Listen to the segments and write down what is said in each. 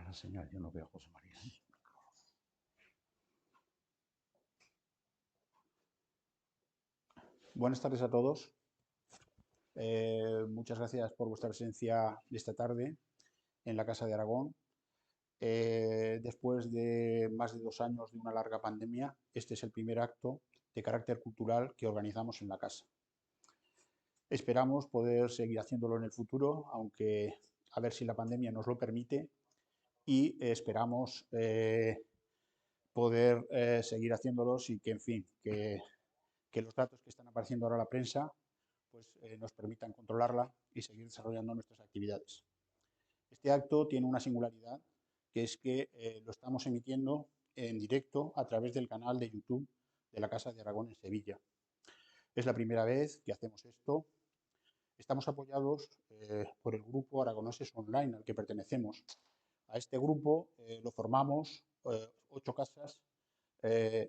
la señal, yo no veo a José María, ¿eh? Buenas tardes a todos. Muchas gracias por vuestra presencia esta tarde en la Casa de Aragón. Después de más de 2 años de una larga pandemia, este es el primer acto de carácter cultural que organizamos en la casa. Esperamos poder seguir haciéndolo en el futuro, aunque a ver si la pandemia nos lo permite, y esperamos poder seguir haciéndolos y que, en fin, que los datos que están apareciendo ahora en la prensa pues, nos permitan controlarla y seguir desarrollando nuestras actividades. Este acto tiene una singularidad, que es que lo estamos emitiendo en directo a través del canal de YouTube de la Casa de Aragón en Sevilla. Es la primera vez que hacemos esto. Estamos apoyados por el grupo Aragoneses Online al que pertenecemos. A este grupo lo formamos 8 casas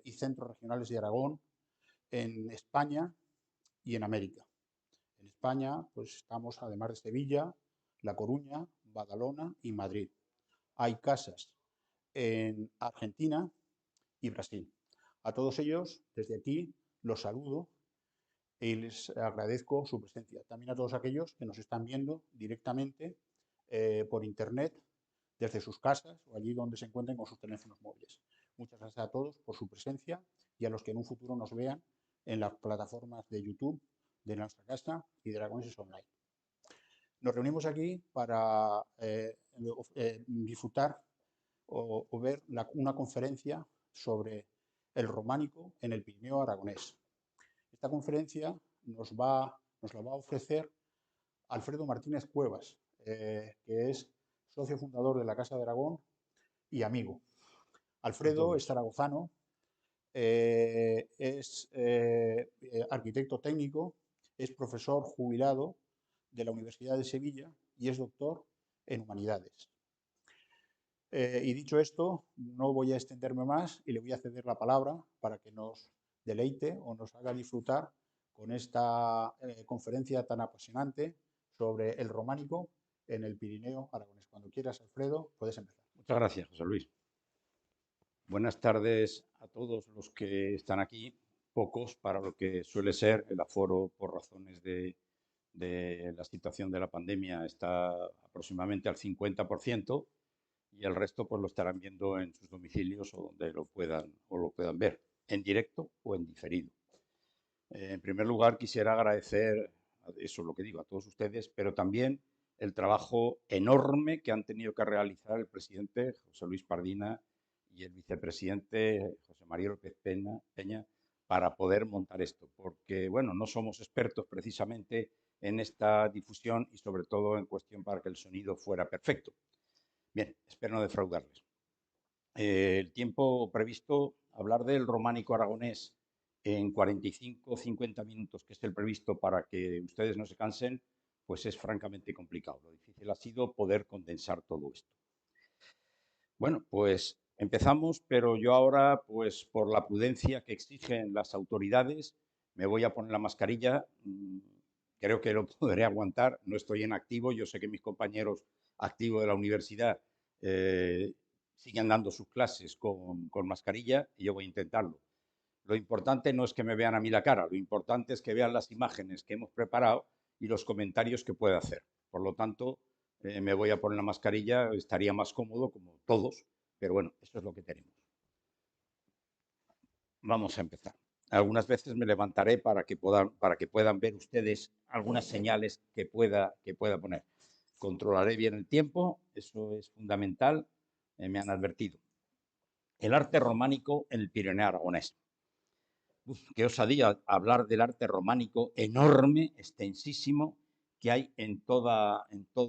y centros regionales de Aragón en España y en América. En España, pues estamos, además de Sevilla, La Coruña, Badalona y Madrid. Hay casas en Argentina y Brasil. A todos ellos, desde aquí, los saludo y les agradezco su presencia. También a todos aquellos que nos están viendo directamente por Internet, desde sus casas o allí donde se encuentren con sus teléfonos móviles. Muchas gracias a todos por su presencia y a los que en un futuro nos vean en las plataformas de YouTube de nuestra casa y de Aragoneses Online. Nos reunimos aquí para disfrutar o ver una conferencia sobre el románico en el Pirineo aragonés. Esta conferencia nos la va a ofrecer Alfredo Martínez Cuevas, que es socio fundador de la Casa de Aragón y amigo. Alfredo es zaragozano, es arquitecto técnico, es profesor jubilado de la Universidad de Sevilla y es doctor en humanidades. Y dicho esto, no voy a extenderme más y le voy a ceder la palabra para que nos deleite o nos haga disfrutar con esta conferencia tan apasionante sobre el románico en el Pirineo aragonés. Cuando quieras, Alfredo, puedes empezar. Muchas gracias, José Luis. Buenas tardes a todos los que están aquí, pocos para lo que suele ser el aforo por razones de la situación de la pandemia está aproximadamente al 50% y el resto pues lo estarán viendo en sus domicilios o donde lo puedan ver, en directo o en diferido. En primer lugar, quisiera agradecer, eso es lo que digo, a todos ustedes, pero también el trabajo enorme que han tenido que realizar el presidente José Luis Pardina y el vicepresidente José María López Peña para poder montar esto, porque, bueno, no somos expertos precisamente en esta difusión y sobre todo en cuestión para que el sonido fuera perfecto. Bien, espero no defraudarles. El tiempo previsto, hablar del románico aragonés en 45 o 50 minutos, que es el previsto para que ustedes no se cansen, pues es francamente complicado. Lo difícil ha sido poder condensar todo esto. Bueno, pues empezamos, pero yo ahora, pues por la prudencia que exigen las autoridades, me voy a poner la mascarilla. Creo que lo podré aguantar. No estoy en activo. Yo sé que mis compañeros activos de la universidad siguen dando sus clases con mascarilla y yo voy a intentarlo. Lo importante no es que me vean a mí la cara, lo importante es que vean las imágenes que hemos preparado y los comentarios que pueda hacer. Por lo tanto, me voy a poner la mascarilla, estaría más cómodo como todos, pero bueno, eso es lo que tenemos. Vamos a empezar. Algunas veces me levantaré para que puedan ver ustedes algunas señales que pueda poner. Controlaré bien el tiempo, eso es fundamental, me han advertido. El arte románico en el Pirineo aragonés. Qué osadía hablar del arte románico enorme, extensísimo, que hay en todo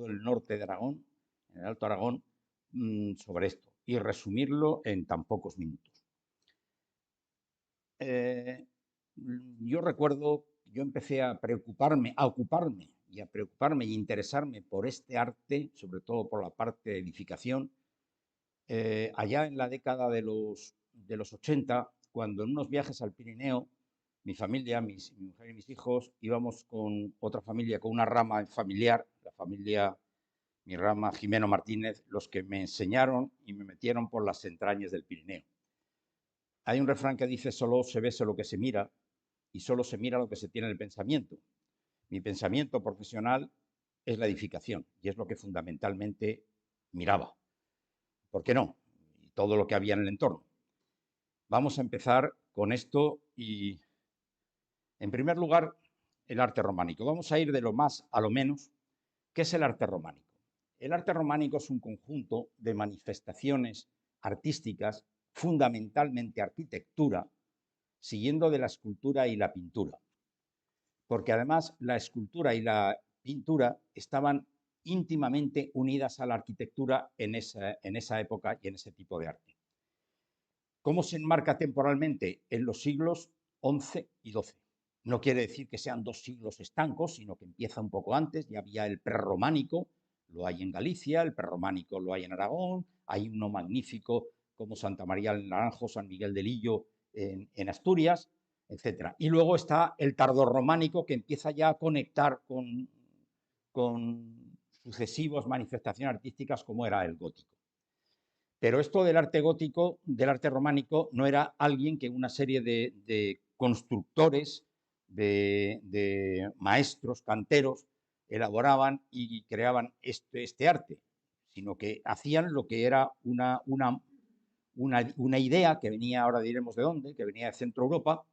el norte de Aragón, en el Alto Aragón, sobre esto, y resumirlo en tan pocos minutos. Yo recuerdo, yo empecé a ocuparme y interesarme por este arte, sobre todo por la parte de edificación, allá en la década de los 80, cuando en unos viajes al Pirineo, mi familia, mi mujer y mis hijos, íbamos con otra familia, con una rama familiar, la familia mi rama Jimeno Martínez, los que me enseñaron y me metieron por las entrañas del Pirineo. Hay un refrán que dice: solo se ve lo que se mira y solo se mira lo que se tiene en el pensamiento. Mi pensamiento profesional es la edificación y es lo que fundamentalmente miraba. ¿Por qué no? Y todo lo que había en el entorno. Vamos a empezar con esto y, en primer lugar, el arte románico. Vamos a ir de lo más a lo menos. ¿Qué es el arte románico? El arte románico es un conjunto de manifestaciones artísticas, fundamentalmente arquitectura, siguiendo de la escultura y la pintura. Porque además la escultura y la pintura estaban íntimamente unidas a la arquitectura en esa época y en ese tipo de arte. ¿Cómo se enmarca temporalmente? En los siglos XI y XII. No quiere decir que sean dos siglos estancos, sino que empieza un poco antes. Ya había el prerrománico, lo hay en Galicia, el prerrománico lo hay en Aragón, hay uno magnífico como Santa María del Naranjo, San Miguel del Illo en Asturias, etc. Y luego está el tardorrománico, que empieza ya a conectar con sucesivas manifestaciones artísticas como era el gótico. Pero esto del arte gótico, del arte románico, no era alguien que una serie de constructores, de maestros, canteros, elaboraban y creaban este arte, sino que hacían lo que era una idea que venía, ahora diremos de dónde, que venía de Centro Europa,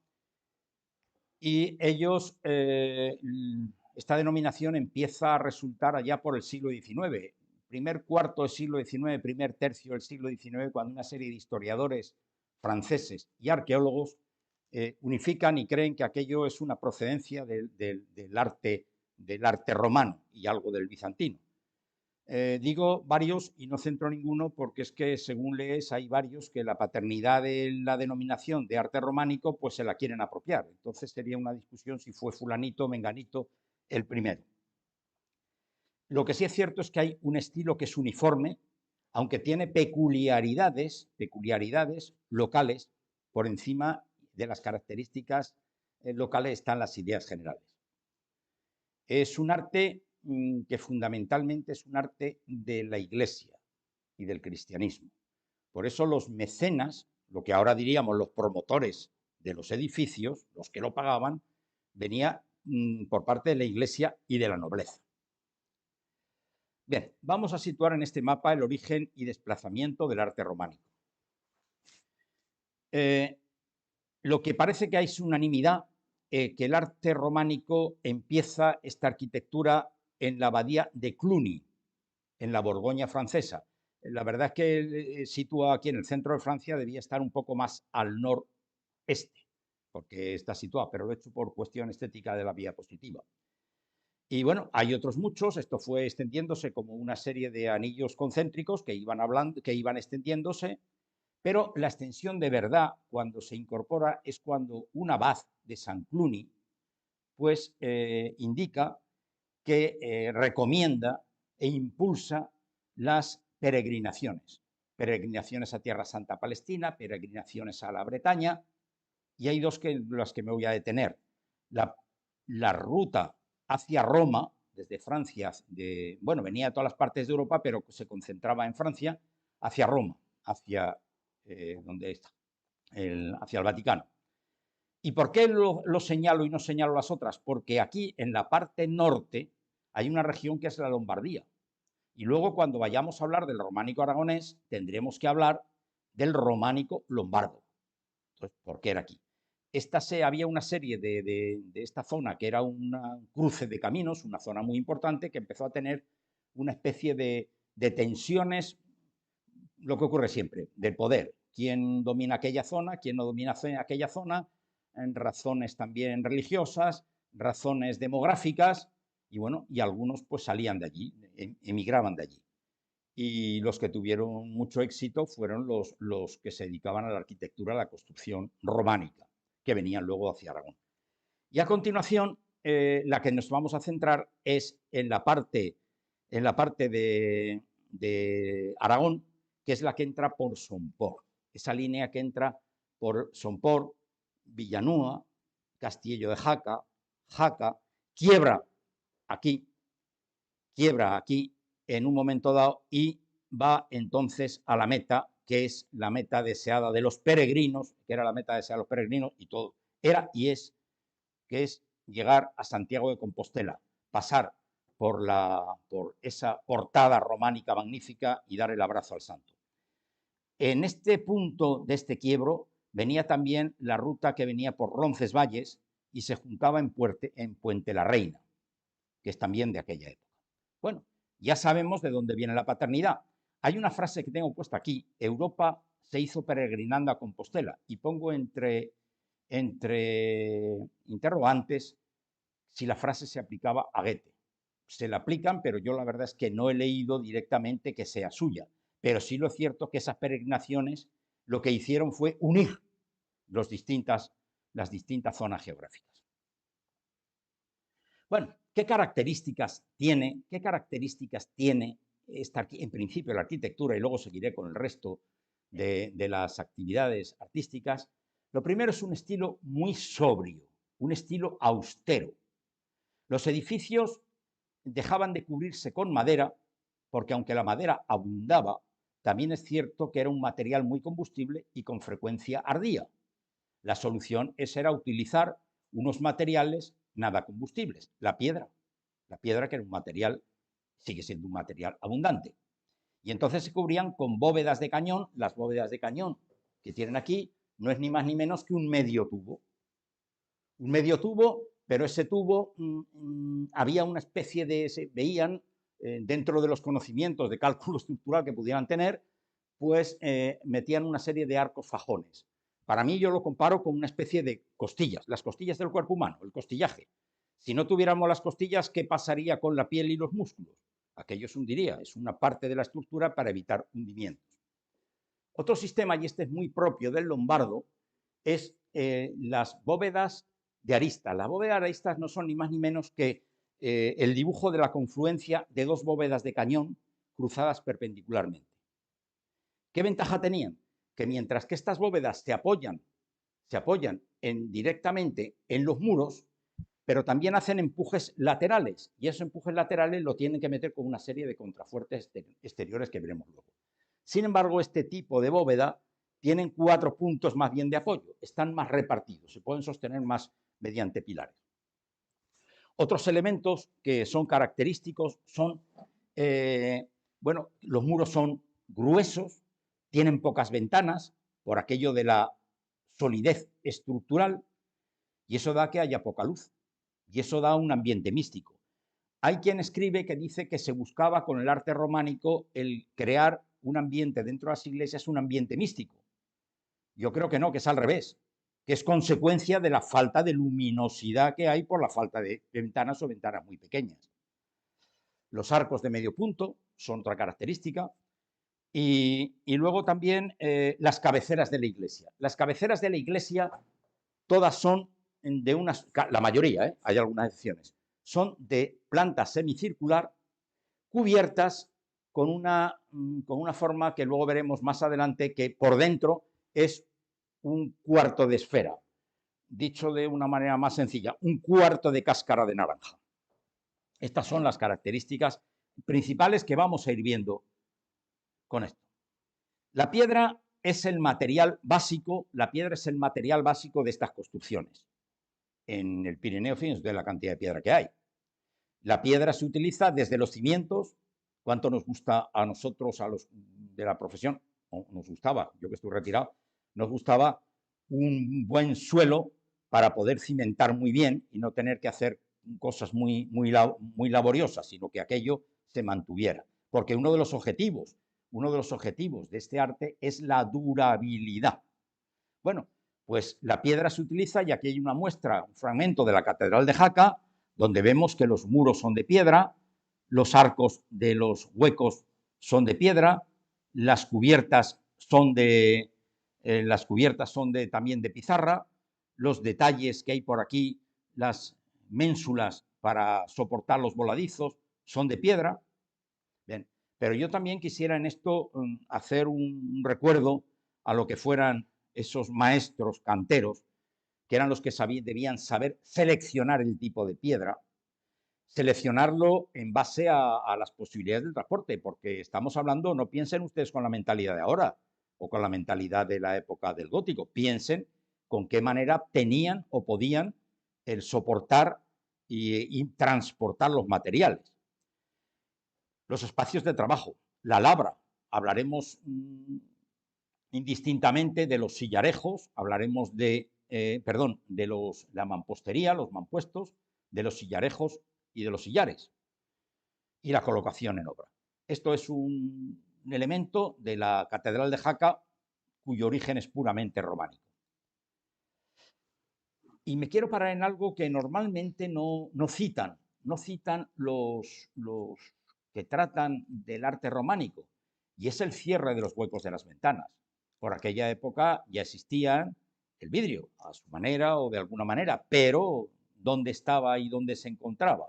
y ellos, esta denominación empieza a resultar allá por el siglo XIX, primer cuarto del siglo XIX, primer tercio del siglo XIX, cuando una serie de historiadores franceses y arqueólogos unifican y creen que aquello es una procedencia del arte romano y algo del bizantino. Digo varios y no centro ninguno porque es que, según lees, hay varios que la paternidad de la denominación de arte románico pues se la quieren apropiar. Entonces sería una discusión si fue fulanito o menganito el primero. Lo que sí es cierto es que hay un estilo que es uniforme, aunque tiene peculiaridades locales. Por encima de las características locales están las ideas generales. Es un arte que fundamentalmente es un arte de la Iglesia y del cristianismo. Por eso los mecenas, lo que ahora diríamos los promotores de los edificios, los que lo pagaban, venía por parte de la Iglesia y de la nobleza. Bien, vamos a situar en este mapa el origen y desplazamiento del arte románico. Lo que parece que hay es unanimidad, que el arte románico empieza esta arquitectura en la abadía de Cluny, en la Borgoña francesa. La verdad es que sitúa aquí en el centro de Francia, debía estar un poco más al noreste, porque está situado, pero lo he hecho por cuestión estética de la diapositiva. Y bueno, hay otros muchos, esto fue extendiéndose como una serie de anillos concéntricos que iban extendiéndose, pero la extensión de verdad, cuando se incorpora, es cuando un abad de San Cluny, pues indica que recomienda e impulsa las peregrinaciones. Peregrinaciones a Tierra Santa Palestina, peregrinaciones a la Bretaña, y hay dos las que me voy a detener. La ruta hacia Roma, desde Francia, venía de todas las partes de Europa, pero se concentraba en Francia, hacia Roma, hacia donde está, hacia el Vaticano. ¿Y por qué lo señalo y no señalo las otras? Porque aquí, en la parte norte, hay una región que es la Lombardía. Y luego, cuando vayamos a hablar del románico aragonés, tendremos que hablar del románico lombardo. Entonces, ¿por qué era aquí? Había una serie de esta zona que era un cruce de caminos, una zona muy importante, que empezó a tener una especie de tensiones, lo que ocurre siempre, del poder. ¿Quién domina aquella zona? ¿Quién no domina aquella zona? En razones también religiosas, razones demográficas, y bueno, y algunos pues salían de allí, emigraban de allí. Y los que tuvieron mucho éxito fueron los que se dedicaban a la arquitectura, a la construcción románica, que venían luego hacia Aragón. Y a continuación, la que nos vamos a centrar es en la parte de Aragón, que es la que entra por Somport. Esa línea que entra por Somport, Villanúa, Castillo de Jaca, quiebra aquí en un momento dado y va entonces a la meta, que es la meta deseada de los peregrinos, que era la meta deseada de los peregrinos y todo, era y es, que es llegar a Santiago de Compostela, pasar por esa portada románica magnífica y dar el abrazo al santo. En este punto de este quiebro venía también la ruta que venía por Roncesvalles y se juntaba en Puente la Reina, que es también de aquella época. Bueno, ya sabemos de dónde viene la paternidad. Hay una frase que tengo puesta aquí: Europa se hizo peregrinando a Compostela, y pongo entre interrogantes si la frase se aplicaba a Goethe. Se la aplican, pero yo la verdad es que no he leído directamente que sea suya. Pero sí lo es cierto que esas peregrinaciones lo que hicieron fue unir las distintas zonas geográficas. Bueno, ¿qué características tiene en principio la arquitectura? Y luego seguiré con el resto de las actividades artísticas. Lo primero es un estilo muy sobrio, un estilo austero. Los edificios dejaban de cubrirse con madera, porque aunque la madera abundaba, también es cierto que era un material muy combustible y con frecuencia ardía. La solución era utilizar unos materiales nada combustibles, la piedra que era un material, sigue siendo un material abundante. Y entonces se cubrían con bóvedas de cañón. Las bóvedas de cañón que tienen aquí no es ni más ni menos que un medio tubo. Un medio tubo, pero ese tubo había una especie de, veían dentro de los conocimientos de cálculo estructural que pudieran tener, pues metían una serie de arcos fajones. Para mí yo lo comparo con una especie de costillas, las costillas del cuerpo humano, el costillaje. Si no tuviéramos las costillas, ¿qué pasaría con la piel y los músculos? Aquello se hundiría, es una parte de la estructura para evitar hundimientos. Otro sistema, y este es muy propio del lombardo, es las bóvedas de arista. Las bóvedas de aristas no son ni más ni menos que el dibujo de la confluencia de dos bóvedas de cañón cruzadas perpendicularmente. ¿Qué ventaja tenían? Que mientras que estas bóvedas se apoyan directamente en los muros, pero también hacen empujes laterales, y esos empujes laterales lo tienen que meter con una serie de contrafuertes exteriores que veremos luego. Sin embargo, este tipo de bóveda tienen 4 puntos más bien de apoyo, están más repartidos, se pueden sostener más mediante pilares. Otros elementos que son característicos son, bueno, los muros son gruesos, tienen pocas ventanas por aquello de la solidez estructural, y eso da que haya poca luz, y eso da un ambiente místico. Hay quien escribe que dice que se buscaba con el arte románico el crear un ambiente dentro de las iglesias, un ambiente místico. Yo creo que no, que es al revés, que es consecuencia de la falta de luminosidad que hay por la falta de ventanas o ventanas muy pequeñas. Los arcos de medio punto son otra característica. Y luego también las cabeceras de la iglesia. Las cabeceras de la iglesia todas son de la mayoría, hay algunas excepciones, son de planta semicircular, cubiertas con una forma que luego veremos más adelante, que por dentro es un cuarto de esfera. Dicho de una manera más sencilla, un cuarto de cáscara de naranja. Estas son las características principales que vamos a ir viendo con esto. La piedra es el material básico, de estas construcciones. En el Pirineo, fíjense de la cantidad de piedra que hay. La piedra se utiliza desde los cimientos. ¿Cuánto nos gusta a nosotros, a los de la profesión? O nos gustaba, yo que estoy retirado, nos gustaba un buen suelo para poder cimentar muy bien y no tener que hacer cosas muy laboriosas, sino que aquello se mantuviera. Porque uno de los objetivos de este arte es la durabilidad. Bueno, pues la piedra se utiliza, y aquí hay una muestra, un fragmento de la Catedral de Jaca, donde vemos que los muros son de piedra, los arcos de los huecos son de piedra, las cubiertas son también de pizarra, los detalles que hay por aquí, las ménsulas para soportar los voladizos, son de piedra. Bien, pero yo también quisiera en esto hacer un recuerdo a lo que fueran esos maestros canteros, que eran los que debían saber seleccionar el tipo de piedra, seleccionarlo en base a las posibilidades del transporte, porque estamos hablando, no piensen ustedes con la mentalidad de ahora o con la mentalidad de la época del gótico, piensen con qué manera tenían o podían el soportar y transportar los materiales. Los espacios de trabajo, la labra, hablaremos indistintamente de los sillarejos, hablaremos de, la mampostería, los mampuestos, de los sillarejos y de los sillares, y la colocación en obra. Esto es un elemento de la Catedral de Jaca cuyo origen es puramente románico. Y me quiero parar en algo que normalmente no citan los que tratan del arte románico, y es el cierre de los huecos de las ventanas. Por aquella época ya existía el vidrio, a su manera o de alguna manera, pero ¿dónde estaba y dónde se encontraba?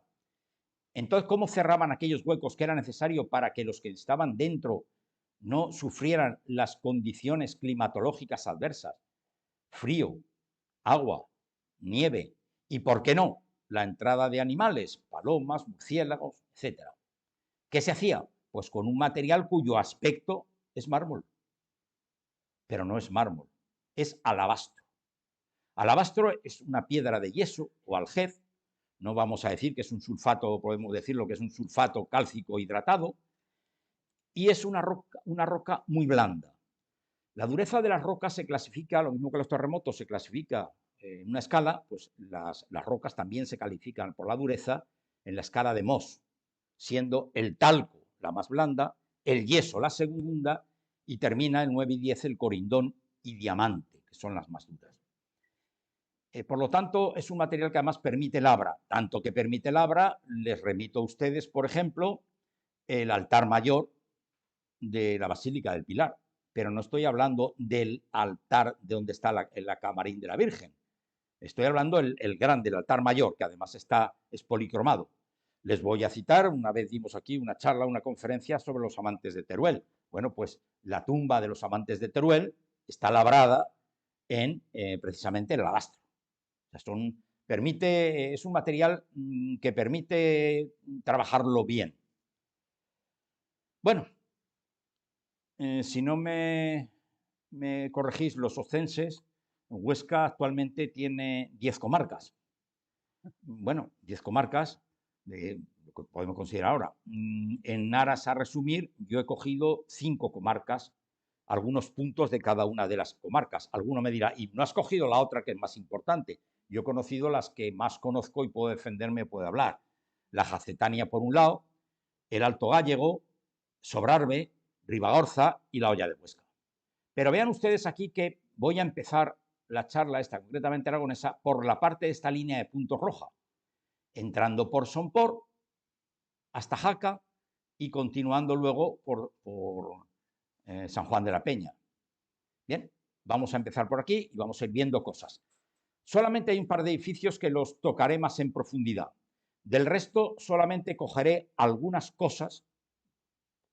Entonces, ¿cómo cerraban aquellos huecos que era necesario para que los que estaban dentro no sufrieran las condiciones climatológicas adversas? Frío, agua, nieve y, ¿por qué no?, la entrada de animales, palomas, murciélagos, etc. ¿Qué se hacía? Pues con un material cuyo aspecto es mármol, pero no es mármol, es alabastro. Alabastro es una piedra de yeso o aljez, no vamos a decir que es un sulfato, podemos decirlo que es un sulfato cálcico hidratado, y es una roca muy blanda. La dureza de las rocas se clasifica, lo mismo que los terremotos se clasifica en una escala, pues las rocas también se califican por la dureza en la escala de Mohs, siendo el talco la más blanda, el yeso la segunda y termina en 9 y 10 el corindón y diamante, que son las más duras. Por lo tanto, es un material que además permite labra, tanto que permite labra, les remito a ustedes, por ejemplo, el altar mayor de la Basílica del Pilar, pero no estoy hablando del altar de donde está la camarín de la Virgen. Estoy hablando el grande, el altar mayor, que además es policromado. Les voy a citar, una vez dimos aquí una charla, una conferencia sobre los amantes de Teruel. Bueno, pues la tumba de los amantes de Teruel está labrada en precisamente el alabastro. O sea, es un material que permite trabajarlo bien. Bueno, si no me corregís los ocenses, Huesca actualmente tiene 10 comarcas. Bueno, 10 comarcas, lo que podemos considerar ahora. En aras a resumir, yo he cogido 5 comarcas, algunos puntos de cada una de las comarcas. Alguno me dirá, ¿y no has cogido la otra que es más importante? Yo he conocido las que más conozco y puedo defenderme, puedo hablar. La Jacetania por un lado, el Alto Gállego, Sobrarbe, Ribagorza y la Hoya de Huesca. Pero vean ustedes aquí que voy a empezar la charla esta concretamente aragonesa por la parte de esta línea de puntos roja, entrando por Somport hasta Jaca y continuando luego por San Juan de la Peña. Bien, vamos a empezar por aquí y vamos a ir viendo cosas. Solamente hay un par de edificios que los tocaré más en profundidad. Del resto solamente cogeré algunas cosas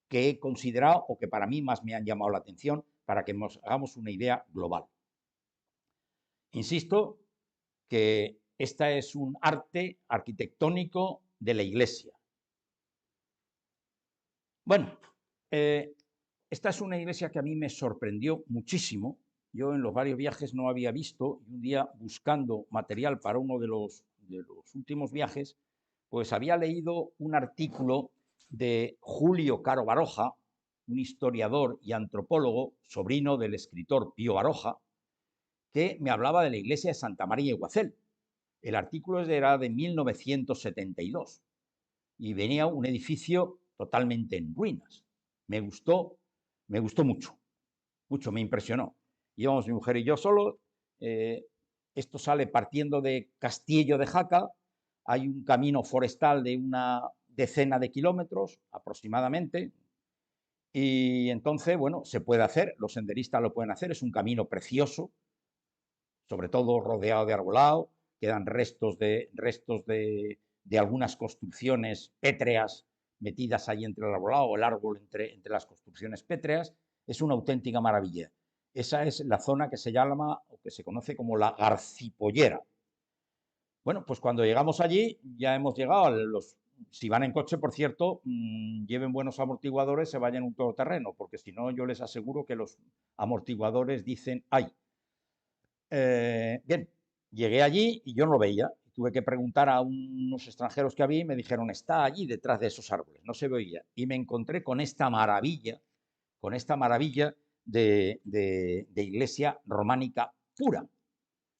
que he considerado o que para mí más me han llamado la atención para que nos hagamos una idea global. Insisto que esta es un arte arquitectónico de la Iglesia. Bueno, esta es una iglesia que a mí me sorprendió muchísimo. Yo en los varios viajes no había visto, y un día buscando material para uno de los últimos viajes, pues había leído un artículo de Julio Caro Baroja, un historiador y antropólogo, sobrino del escritor Pío Baroja, que me hablaba de la iglesia de Santa María de Guacel. El artículo era de 1972 y venía un edificio totalmente en ruinas. Me gustó mucho, me impresionó. Íbamos mi mujer y yo solos. Esto sale partiendo de Castillo de Jaca. Hay un camino forestal de una decena de kilómetros aproximadamente. Y entonces, bueno, se puede hacer, los senderistas lo pueden hacer, es un camino precioso, sobre todo rodeado de arbolado, quedan restos de algunas construcciones pétreas metidas ahí entre el arbolado, el árbol entre las construcciones pétreas, es una auténtica maravilla. Esa es la zona que se llama o que se conoce como la Garcipollera. Bueno, pues cuando llegamos allí, ya hemos llegado a los... Si van en coche, por cierto, lleven buenos amortiguadores, se vayan en un todoterreno, porque si no, yo les aseguro que los amortiguadores dicen, ¡ay! Bien, llegué allí y yo no lo veía. Tuve que preguntar a unos extranjeros que había y me dijeron, está allí detrás de esos árboles, no se veía. Y me encontré con esta maravilla de iglesia románica pura.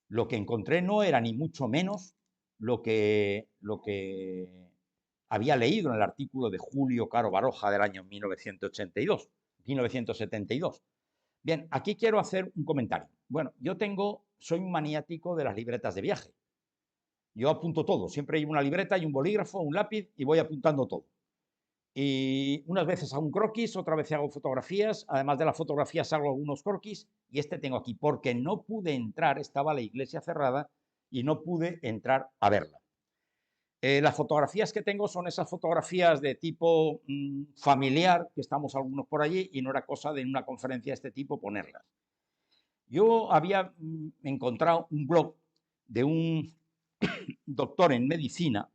Lo que encontré no era ni mucho menos lo que había leído en el artículo de Julio Caro Baroja del año 1972. Bien, aquí quiero hacer un comentario. Bueno, soy un maniático de las libretas de viaje. Yo apunto todo, siempre llevo una libreta y un bolígrafo, un lápiz y voy apuntando todo. Y unas veces hago un croquis, otras veces hago fotografías, además de las fotografías hago algunos croquis y este tengo aquí porque no pude entrar, estaba la iglesia cerrada y no pude entrar a verla. Las fotografías que tengo son esas fotografías de tipo familiar, que estamos algunos por allí y no era cosa de en una conferencia de este tipo ponerlas. Yo había encontrado un blog de un doctor en medicina,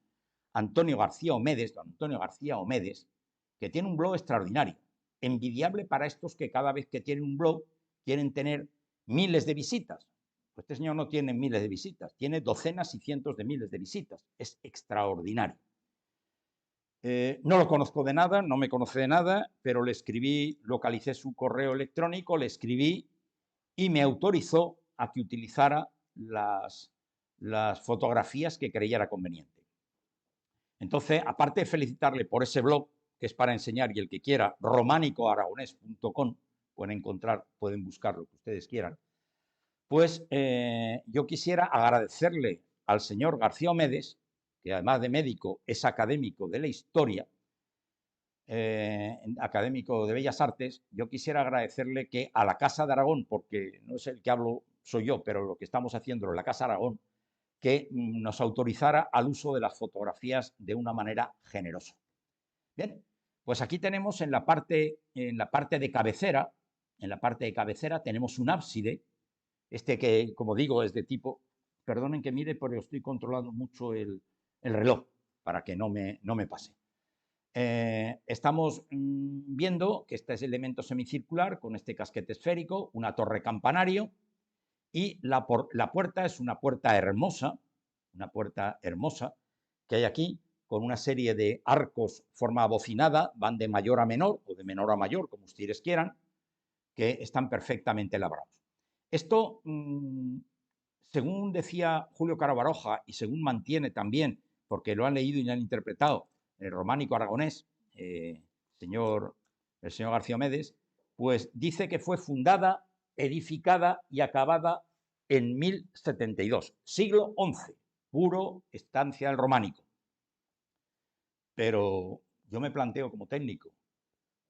Antonio García Omedes, don Antonio García Omedes, que tiene un blog extraordinario, envidiable para estos que cada vez que tienen un blog quieren tener miles de visitas. Pues este señor no tiene miles de visitas, tiene docenas y cientos de miles de visitas. Es extraordinario. No lo conozco de nada, no me conoce de nada, pero le escribí, localicé su correo electrónico, le escribí y me autorizó a que utilizara las fotografías que creyera conveniente. Entonces, aparte de felicitarle por ese blog, que es para enseñar, y el que quiera, romanicoaragonés.com, pueden buscar lo que ustedes quieran, pues yo quisiera agradecerle al señor García Omedes, que además de médico es académico de la historia, académico de Bellas Artes, yo quisiera agradecerle que a la Casa de Aragón, porque no es el que hablo, soy yo, pero lo que estamos haciendo en la Casa de Aragón, que nos autorizara al uso de las fotografías de una manera generosa. Bien, pues aquí tenemos en la parte de cabecera, tenemos un ábside, que, como digo, es de tipo, perdonen que mire, pero estoy controlando mucho el reloj para que no me pase. Estamos viendo que este es el elemento semicircular con este casquete esférico, una torre campanario, y la puerta es una puerta hermosa que hay aquí, con una serie de arcos forma abocinada, van de mayor a menor o de menor a mayor, como ustedes quieran, que están perfectamente labrados. Esto, según decía Julio Caro Baroja y según mantiene también, porque lo han leído y lo han interpretado, el románico aragonés, el señor García Omedes, pues dice que fue fundada, edificada y acabada en 1072, siglo XI, puro estancia del románico. Pero yo me planteo como técnico,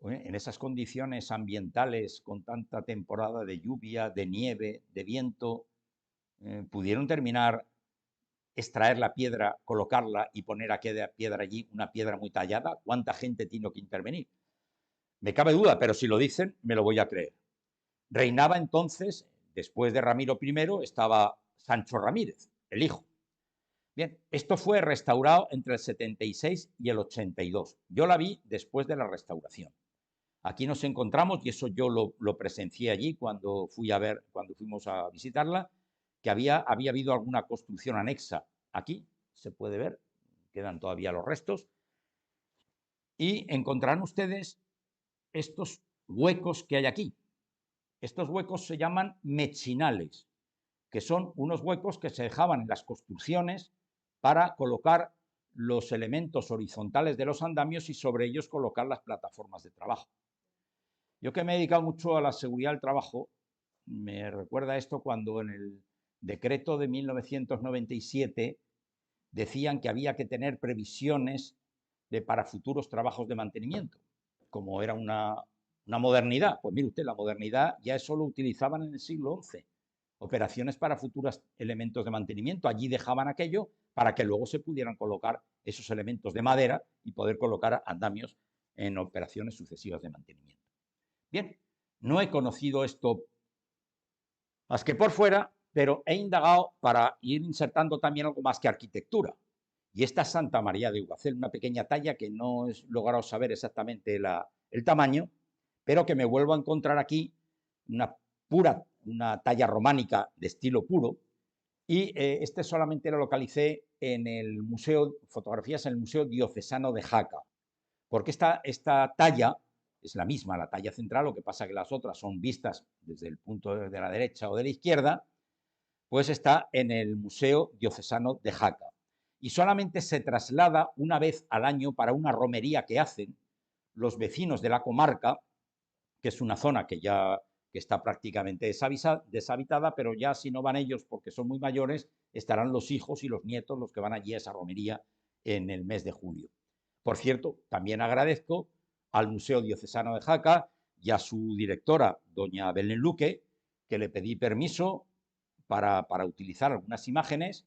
en esas condiciones ambientales, con tanta temporada de lluvia, de nieve, de viento, pudieron terminar, extraer la piedra, colocarla y poner aquella piedra allí, una piedra muy tallada. ¿Cuánta gente tiene que intervenir? Me cabe duda, pero si lo dicen, me lo voy a creer. Reinaba entonces, después de Ramiro I, estaba Sancho Ramírez, el hijo. Bien, esto fue restaurado entre el 76 y el 82. Yo la vi después de la restauración. Aquí nos encontramos, y eso yo lo presencié allí cuando fuimos a visitarla, que había habido alguna construcción anexa. Aquí se puede ver, quedan todavía los restos, y encontrarán ustedes estos huecos que hay aquí. Estos huecos se llaman mechinales, que son unos huecos que se dejaban en las construcciones para colocar los elementos horizontales de los andamios y sobre ellos colocar las plataformas de trabajo. Yo que me he dedicado mucho a la seguridad del trabajo, me recuerda esto cuando en el decreto de 1997 decían que había que tener previsiones para futuros trabajos de mantenimiento, como era una modernidad. Pues mire usted, la modernidad ya eso lo utilizaban en el siglo XI. Operaciones para futuros elementos de mantenimiento. Allí dejaban aquello para que luego se pudieran colocar esos elementos de madera y poder colocar andamios en operaciones sucesivas de mantenimiento. Bien, no he conocido esto más que por fuera, pero he indagado para ir insertando también algo más que arquitectura. Y esta es Santa María de Uguacel, una pequeña talla que no he logrado saber exactamente el tamaño, pero que me vuelvo a encontrar aquí una talla románica de estilo puro. Y este solamente lo localicé en el museo, fotografías en el Museo Diocesano de Jaca, porque esta talla es la misma, la talla central, lo que pasa que las otras son vistas desde el punto de la derecha o de la izquierda, pues está en el Museo Diocesano de Jaca. Y solamente se traslada una vez al año para una romería que hacen los vecinos de la comarca, que es una zona que ya que está prácticamente deshabitada, pero ya si no van ellos porque son muy mayores, estarán los hijos y los nietos los que van allí a esa romería en el mes de julio. Por cierto, también agradezco al Museo Diocesano de Jaca y a su directora, doña Belén Luque, que le pedí permiso para utilizar algunas imágenes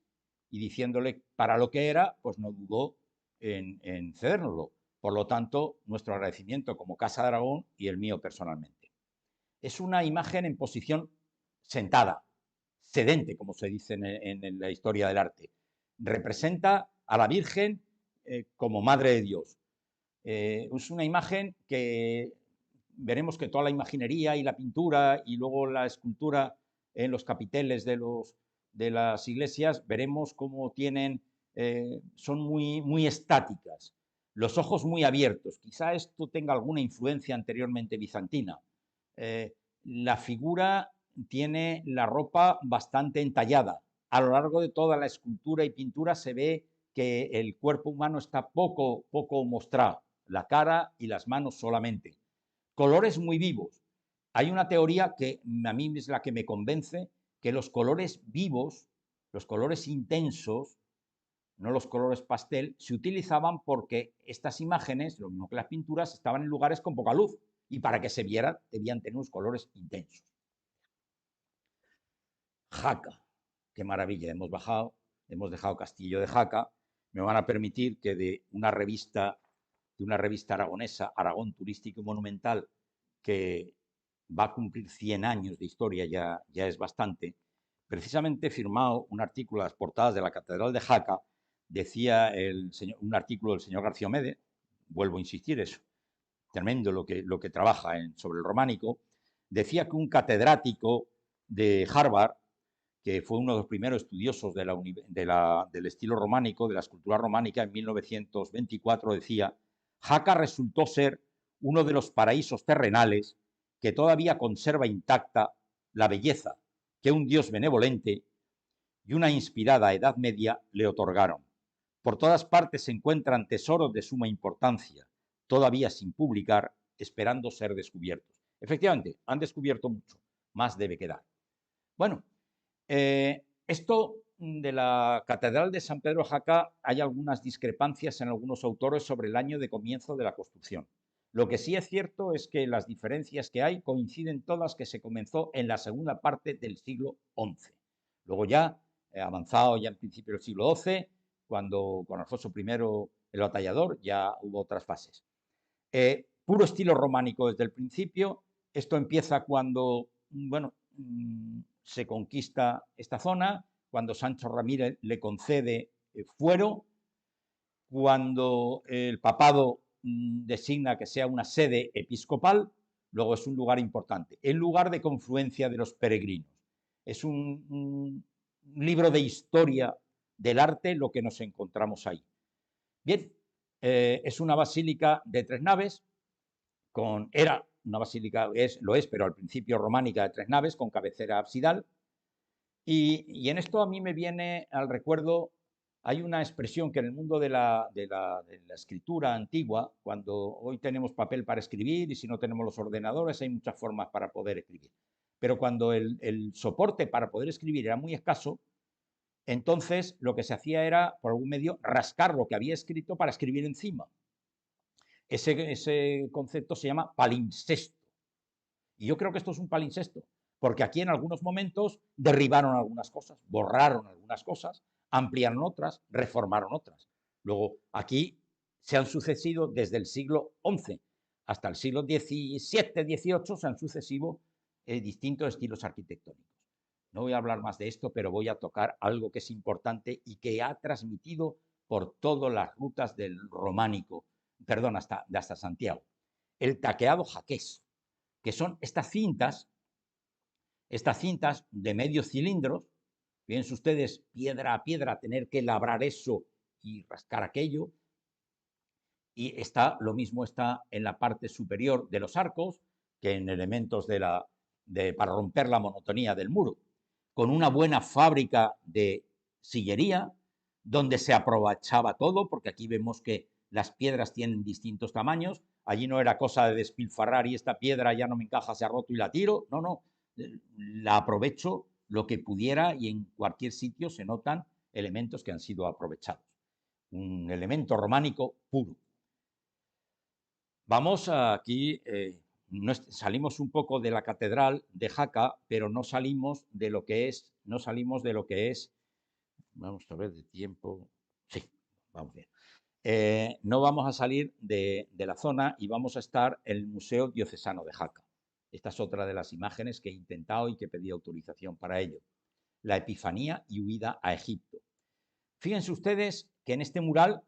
y diciéndole para lo que era, pues no dudó en cedérnoslo. Por lo tanto, nuestro agradecimiento como Casa de Aragón y el mío personalmente. Es una imagen en posición sentada, sedente, como se dice en la historia del arte. Representa a la Virgen como Madre de Dios. Es una imagen que veremos que toda la imaginería y la pintura y luego la escultura en los capiteles de las iglesias, veremos cómo son muy estáticas, los ojos muy abiertos. Quizá esto tenga alguna influencia anteriormente bizantina. La figura tiene la ropa bastante entallada. A lo largo de toda la escultura y pintura se ve que el cuerpo humano está poco mostrado, la cara y las manos solamente. Colores muy vivos. Hay una teoría que a mí es la que me convence, que los colores vivos, los colores intensos, no los colores pastel, se utilizaban porque estas imágenes, lo mismo que las pinturas, estaban en lugares con poca luz y para que se vieran debían tener unos colores intensos. Jaca, qué maravilla, hemos dejado Castillo de Jaca, me van a permitir que de una revista aragonesa, Aragón Turístico y Monumental, que va a cumplir 100 años de historia, ya es bastante, precisamente he firmado un artículo a las portadas de la Catedral de Jaca, decía un artículo del señor García Mede, vuelvo a insistir, es tremendo lo que trabaja sobre el románico, decía que un catedrático de Harvard, que fue uno de los primeros estudiosos del estilo románico, de la escultura románica, en 1924 decía: Jaca resultó ser uno de los paraísos terrenales que todavía conserva intacta la belleza que un Dios benevolente y una inspirada Edad Media le otorgaron. Por todas partes se encuentran tesoros de suma importancia, todavía sin publicar, esperando ser descubiertos. Efectivamente, han descubierto mucho, más debe quedar. Bueno, esto de la Catedral de San Pedro de Jaca, hay algunas discrepancias en algunos autores sobre el año de comienzo de la construcción. Lo que sí es cierto es que las diferencias que hay coinciden todas que se comenzó en la segunda parte del siglo XI. Luego ya, avanzado ya en principio del siglo XII, cuando con Alfonso I el batallador, ya hubo otras fases. Puro estilo románico desde el principio. Esto empieza cuando, bueno, se conquista esta zona, cuando Sancho Ramírez le concede fuero, cuando el papado designa que sea una sede episcopal, luego es un lugar importante, el lugar de confluencia de los peregrinos. Es un libro de historia del arte lo que nos encontramos ahí. Bien, es una basílica de 3 naves, era una basílica, lo es, pero al principio románica de 3 naves, con cabecera absidal. Y en esto a mí me viene al recuerdo, hay una expresión que en el mundo de la escritura antigua, cuando hoy tenemos papel para escribir y si no tenemos los ordenadores, hay muchas formas para poder escribir. Pero cuando el soporte para poder escribir era muy escaso, entonces lo que se hacía era, por algún medio, rascar lo que había escrito para escribir encima. Ese concepto se llama palimpsesto. Y yo creo que esto es un palimpsesto, porque aquí en algunos momentos derribaron algunas cosas, borraron algunas cosas, ampliaron otras, reformaron otras. Luego, aquí se han sucedido desde el siglo XI hasta el siglo XVII, XVIII, se han sucedido distintos estilos arquitectónicos. No voy a hablar más de esto, pero voy a tocar algo que es importante y que ha transmitido por todas las rutas del románico, perdón, hasta Santiago. El taqueado jaqués, que son estas cintas de medio cilindro. Fíjense ustedes, piedra a piedra, tener que labrar eso y rascar aquello. Y lo mismo está en la parte superior de los arcos que en elementos para romper la monotonía del muro, con una buena fábrica de sillería donde se aprovechaba todo, porque aquí vemos que las piedras tienen distintos tamaños. Allí no era cosa de despilfarrar y esta piedra ya no me encaja, se ha roto y la tiro. No, no, la aprovecho lo que pudiera y en cualquier sitio se notan elementos que han sido aprovechados. Un elemento románico puro. Vamos aquí, salimos un poco de la catedral de Jaca, pero no salimos de lo que es, vamos a ver de tiempo, sí, vamos bien. No vamos a salir de la zona y vamos a estar en el Museo Diocesano de Jaca. Esta es otra de las imágenes que he intentado y que he pedido autorización para ello. La Epifanía y huida a Egipto. Fíjense ustedes que en este mural,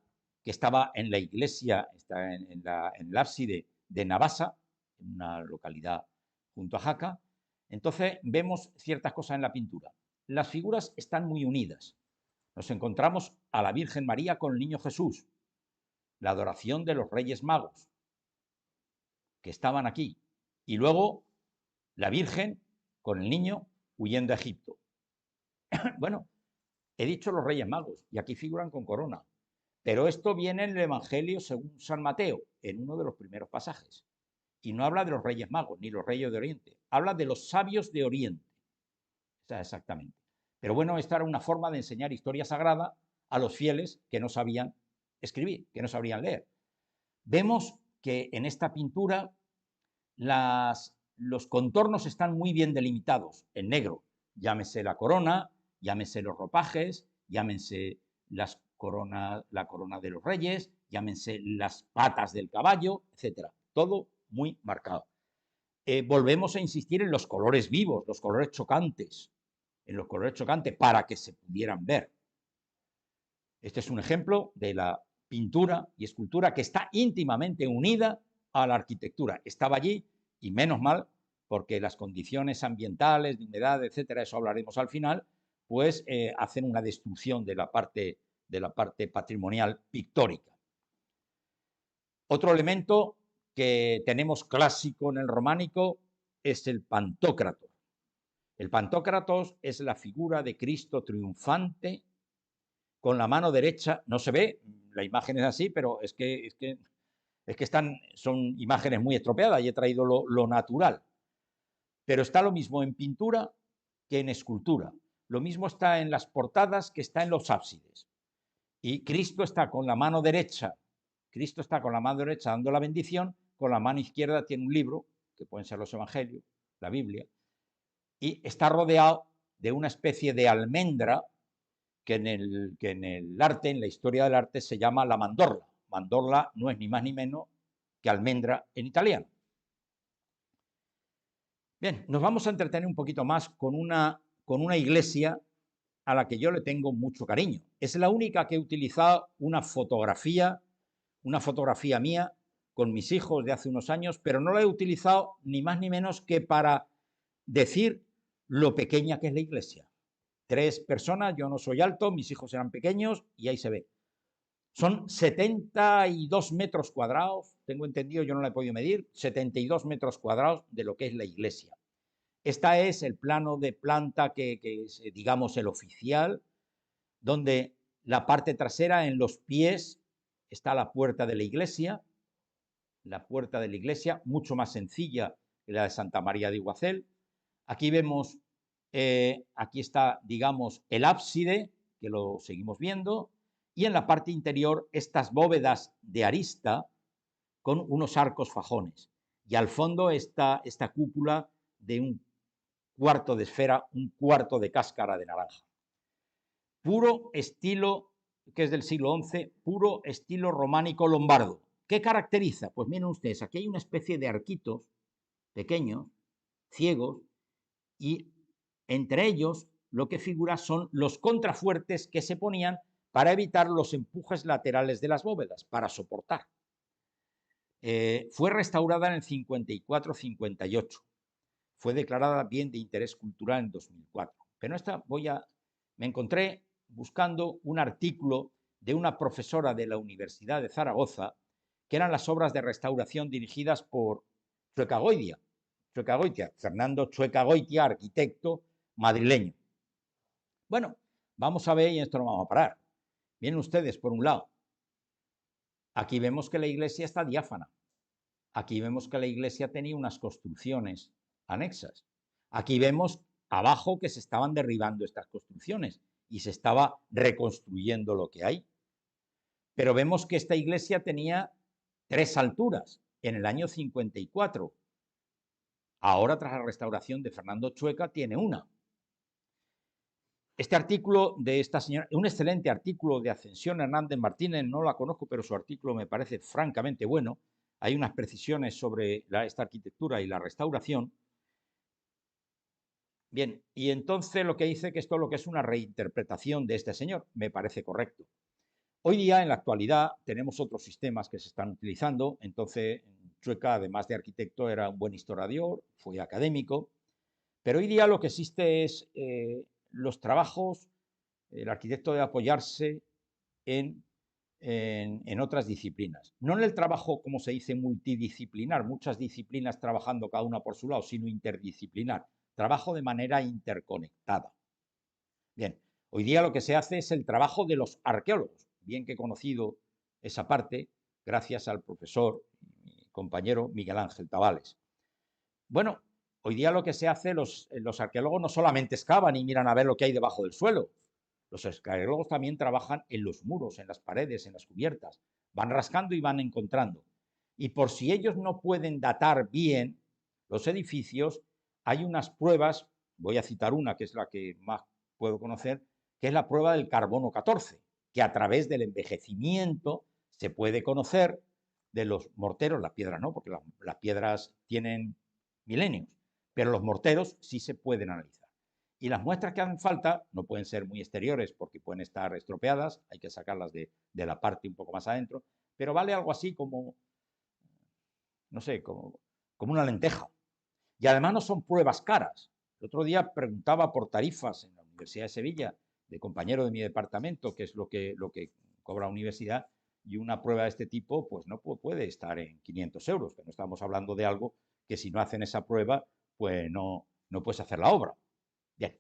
que estaba en la iglesia, está en el ábside de Navasa, en una localidad junto a Jaca, entonces vemos ciertas cosas en la pintura. Las figuras están muy unidas. Nos encontramos a la Virgen María con el Niño Jesús, la adoración de los Reyes Magos, que estaban aquí, y luego la Virgen con el niño huyendo a Egipto. Bueno, he dicho los Reyes Magos, y aquí figuran con corona, pero esto viene en el Evangelio según San Mateo, en uno de los primeros pasajes, y no habla de los Reyes Magos, ni los Reyes de Oriente, habla de los sabios de Oriente, o sea, exactamente. Pero bueno, esta era una forma de enseñar historia sagrada a los fieles que no sabían escribir, que no sabrían leer. Vemos que en esta pintura los contornos están muy bien delimitados, en negro, llámese la corona, llámese los ropajes, llámense la corona de los reyes, llámense las patas del caballo, etcétera. Todo muy marcado. Volvemos a insistir en los colores vivos, los colores chocantes, para que se pudieran ver. Este es un ejemplo de la pintura y escultura que está íntimamente unida a la arquitectura. Estaba allí y menos mal, porque las condiciones ambientales, de humedad, etcétera, eso hablaremos al final, pues hacen una destrucción de la parte patrimonial pictórica. Otro elemento que tenemos clásico en el románico es el Pantocrator. El Pantocrator es la figura de Cristo triunfante con la mano derecha, no se ve, la imagen es así, pero es que son imágenes muy estropeadas y he traído lo natural. Pero está lo mismo en pintura que en escultura. Lo mismo está en las portadas que está en los ábsides. Y Cristo está con la mano derecha dando la bendición, con la mano izquierda tiene un libro, que pueden ser los evangelios, la Biblia, y está rodeado de una especie de almendra que en el arte, en la historia del arte, se llama la mandorla. Mandorla no es ni más ni menos que almendra en italiano. Bien, nos vamos a entretener un poquito más con una iglesia a la que yo le tengo mucho cariño. Es la única que he utilizado una fotografía mía con mis hijos de hace unos años, pero no la he utilizado ni más ni menos que para decir lo pequeña que es la iglesia. 3 personas, yo no soy alto, mis hijos eran pequeños y ahí se ve. Son 72 metros cuadrados, tengo entendido, yo no la he podido medir, 72 metros cuadrados de lo que es la iglesia. Este es el plano de planta que es, digamos, el oficial, donde la parte trasera, en los pies, está la puerta de la iglesia, mucho más sencilla que la de Santa María de Iguacel. Aquí vemos, aquí está, digamos, el ábside, que lo seguimos viendo, y en la parte interior estas bóvedas de arista con unos arcos fajones. Y al fondo esta cúpula de un cuarto de esfera, un cuarto de cáscara de naranja. Puro estilo, que es del siglo XI, puro estilo románico lombardo. ¿Qué caracteriza? Pues miren ustedes, aquí hay una especie de arquitos pequeños, ciegos, y Entre ellos, lo que figura son los contrafuertes que se ponían para evitar los empujes laterales de las bóvedas, para soportar. Fue restaurada en el 54-58. Fue declarada bien de interés cultural en 2004. Pero me encontré buscando un artículo de una profesora de la Universidad de Zaragoza, que eran las obras de restauración dirigidas por Chuecagoitia, Fernando Chuecagoitia, arquitecto madrileño. Bueno, vamos a ver, y esto no vamos a parar. Miren ustedes, por un lado, aquí vemos que la iglesia está diáfana. Aquí vemos que la iglesia tenía unas construcciones anexas. Aquí vemos abajo que se estaban derribando estas construcciones y se estaba reconstruyendo lo que hay. Pero vemos que esta iglesia tenía 3 alturas en el año 54. Ahora, tras la restauración de Fernando Chueca, tiene una. Este artículo de esta señora, un excelente artículo de Ascensión Hernández Martínez, no la conozco, pero su artículo me parece francamente bueno. Hay unas precisiones sobre esta arquitectura y la restauración. Bien, y entonces lo que dice que esto es lo que es una reinterpretación de este señor, me parece correcto. Hoy día, en la actualidad, tenemos otros sistemas que se están utilizando. Entonces, Chueca, además de arquitecto, era un buen historiador, fue académico, pero hoy día lo que existe es los trabajos, el arquitecto debe apoyarse en otras disciplinas. No en el trabajo, como se dice, multidisciplinar, muchas disciplinas trabajando cada una por su lado, sino interdisciplinar, trabajo de manera interconectada. Bien, hoy día lo que se hace es el trabajo de los arqueólogos, bien que he conocido esa parte gracias al profesor y compañero Miguel Ángel Tabales. Bueno, hoy día lo que se hace, los arqueólogos no solamente excavan y miran a ver lo que hay debajo del suelo. Los arqueólogos también trabajan en los muros, en las paredes, en las cubiertas. Van rascando y van encontrando. Y por si ellos no pueden datar bien los edificios, hay unas pruebas, voy a citar una que es la que más puedo conocer, que es la prueba del carbono 14, que a través del envejecimiento se puede conocer de los morteros, las piedras no, porque las piedras tienen milenios, pero los morteros sí se pueden analizar. Y las muestras que hacen falta no pueden ser muy exteriores porque pueden estar estropeadas, hay que sacarlas de la parte un poco más adentro, pero vale algo así como, no sé, como una lenteja. Y además no son pruebas caras. El otro día preguntaba por tarifas en la Universidad de Sevilla, de compañero de mi departamento, que es lo que cobra la universidad, y una prueba de este tipo pues no puede estar en 500 euros, que no estamos hablando de algo que si no hacen esa prueba, pues no puedes hacer la obra. Bien.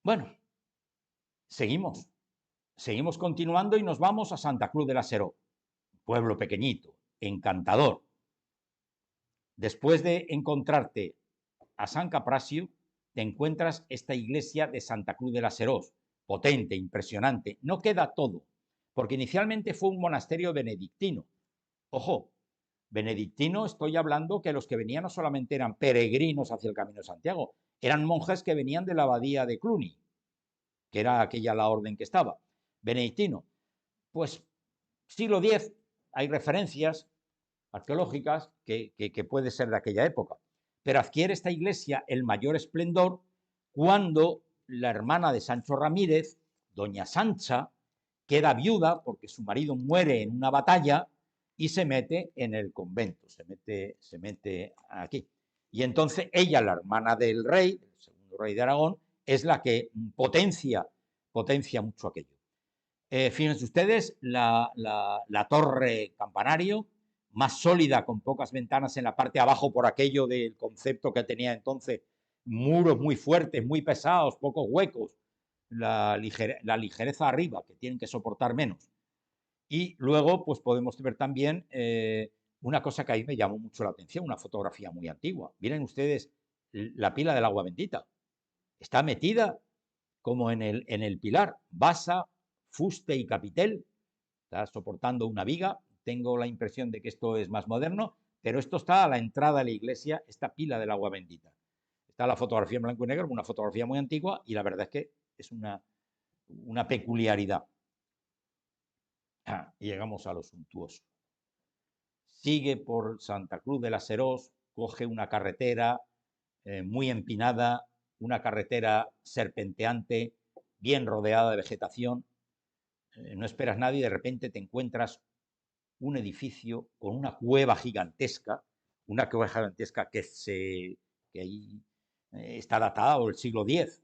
Bueno, seguimos continuando y nos vamos a Santa Cruz de la Seró, pueblo pequeñito, encantador. Después de encontrarte a San Caprasio, te encuentras esta iglesia de Santa Cruz de la Serós, potente, impresionante. No queda todo, porque inicialmente fue un monasterio benedictino. Ojo, benedictino, estoy hablando que los que venían no solamente eran peregrinos hacia el Camino de Santiago, eran monjes que venían de la abadía de Cluny, que era aquella la orden que estaba. Benedictino, pues siglo X, hay referencias arqueológicas que puede ser de aquella época. Pero adquiere esta iglesia el mayor esplendor cuando la hermana de Sancho Ramírez, doña Sancha, queda viuda porque su marido muere en una batalla y se mete en el convento, se mete aquí. Y entonces ella, la hermana del rey, el segundo rey de Aragón, es la que potencia mucho aquello. Fíjense ustedes, la torre campanario, más sólida, con pocas ventanas en la parte de abajo por aquello del concepto que tenía entonces, muros muy fuertes, muy pesados, pocos huecos, la ligereza arriba, que tienen que soportar menos. Y luego, pues podemos ver también una cosa que a mí me llamó mucho la atención, una fotografía muy antigua. Miren ustedes la pila del agua bendita. Está metida como en el pilar, basa, fuste y capitel, está soportando una viga. Tengo la impresión de que esto es más moderno, pero esto está a la entrada de la iglesia, esta pila del agua bendita. Está la fotografía en blanco y negro, una fotografía muy antigua, y la verdad es que es una peculiaridad. Y llegamos a lo suntuoso. Sigue por Santa Cruz de la Serós, coge una carretera muy empinada, una carretera serpenteante, bien rodeada de vegetación. No esperas nadie y de repente te encuentras un edificio con una cueva gigantesca que ahí está datado del siglo X,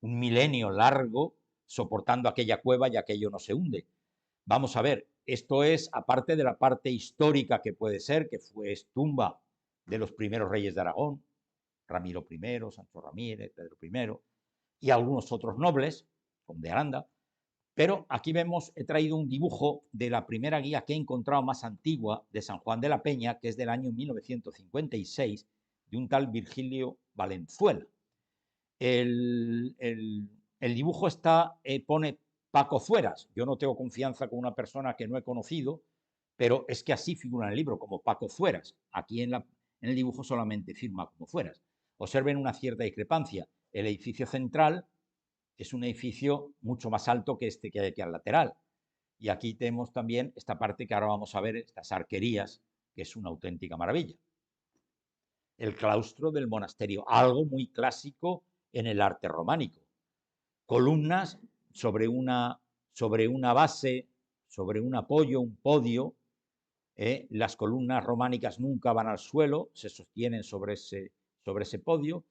un milenio largo soportando aquella cueva y aquello no se hunde. Vamos a ver, esto es, aparte de la parte histórica que puede ser, que es tumba de los primeros reyes de Aragón, Ramiro I, Sancho Ramírez, Pedro I, y algunos otros nobles, como de Aranda, pero aquí vemos, he traído un dibujo de la primera guía que he encontrado más antigua de San Juan de la Peña, que es del año 1956, de un tal Virgilio Valenzuela. El dibujo pone Paco Zueras. Yo no tengo confianza con una persona que no he conocido, pero es que así figura en el libro, como Paco Zueras. Aquí en el dibujo solamente firma como Zueras. Observen una cierta discrepancia. El edificio central es un edificio mucho más alto que este que hay aquí al lateral. Y aquí tenemos también esta parte que ahora vamos a ver, estas arquerías, que es una auténtica maravilla. El claustro del monasterio, algo muy clásico en el arte románico. Columnas sobre una base, sobre un apoyo, un podio. Las columnas románicas nunca van al suelo, se sostienen sobre ese podio.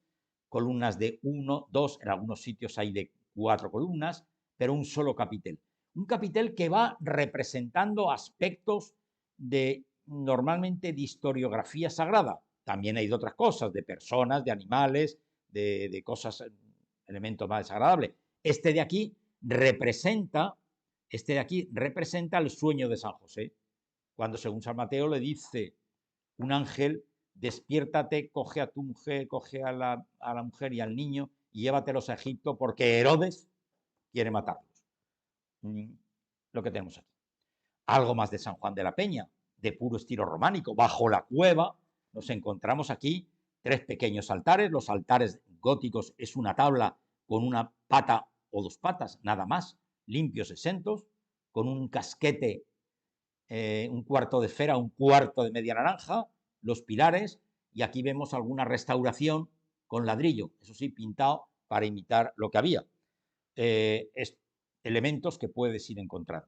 Columnas de 1, 2, en algunos sitios hay de 4 columnas, pero un solo capitel. Un capitel que va representando aspectos normalmente de historiografía sagrada. También hay de otras cosas, de personas, de animales, de cosas, elementos más desagradables. Este de aquí representa el sueño de San José, cuando según San Mateo le dice un ángel: despiértate, coge a tu mujer, coge a la mujer y al niño y llévatelos a Egipto porque Herodes quiere matarlos. Lo que tenemos aquí. Algo más de San Juan de la Peña, de puro estilo románico. Bajo la cueva nos encontramos aquí 3 pequeños altares. Los altares góticos es una tabla con una pata o 2 patas, nada más, limpios, exentos, con un casquete, un cuarto de esfera, un cuarto de media naranja, los pilares, y aquí vemos alguna restauración con ladrillo, eso sí, pintado para imitar lo que había. Elementos que puedes ir encontrando.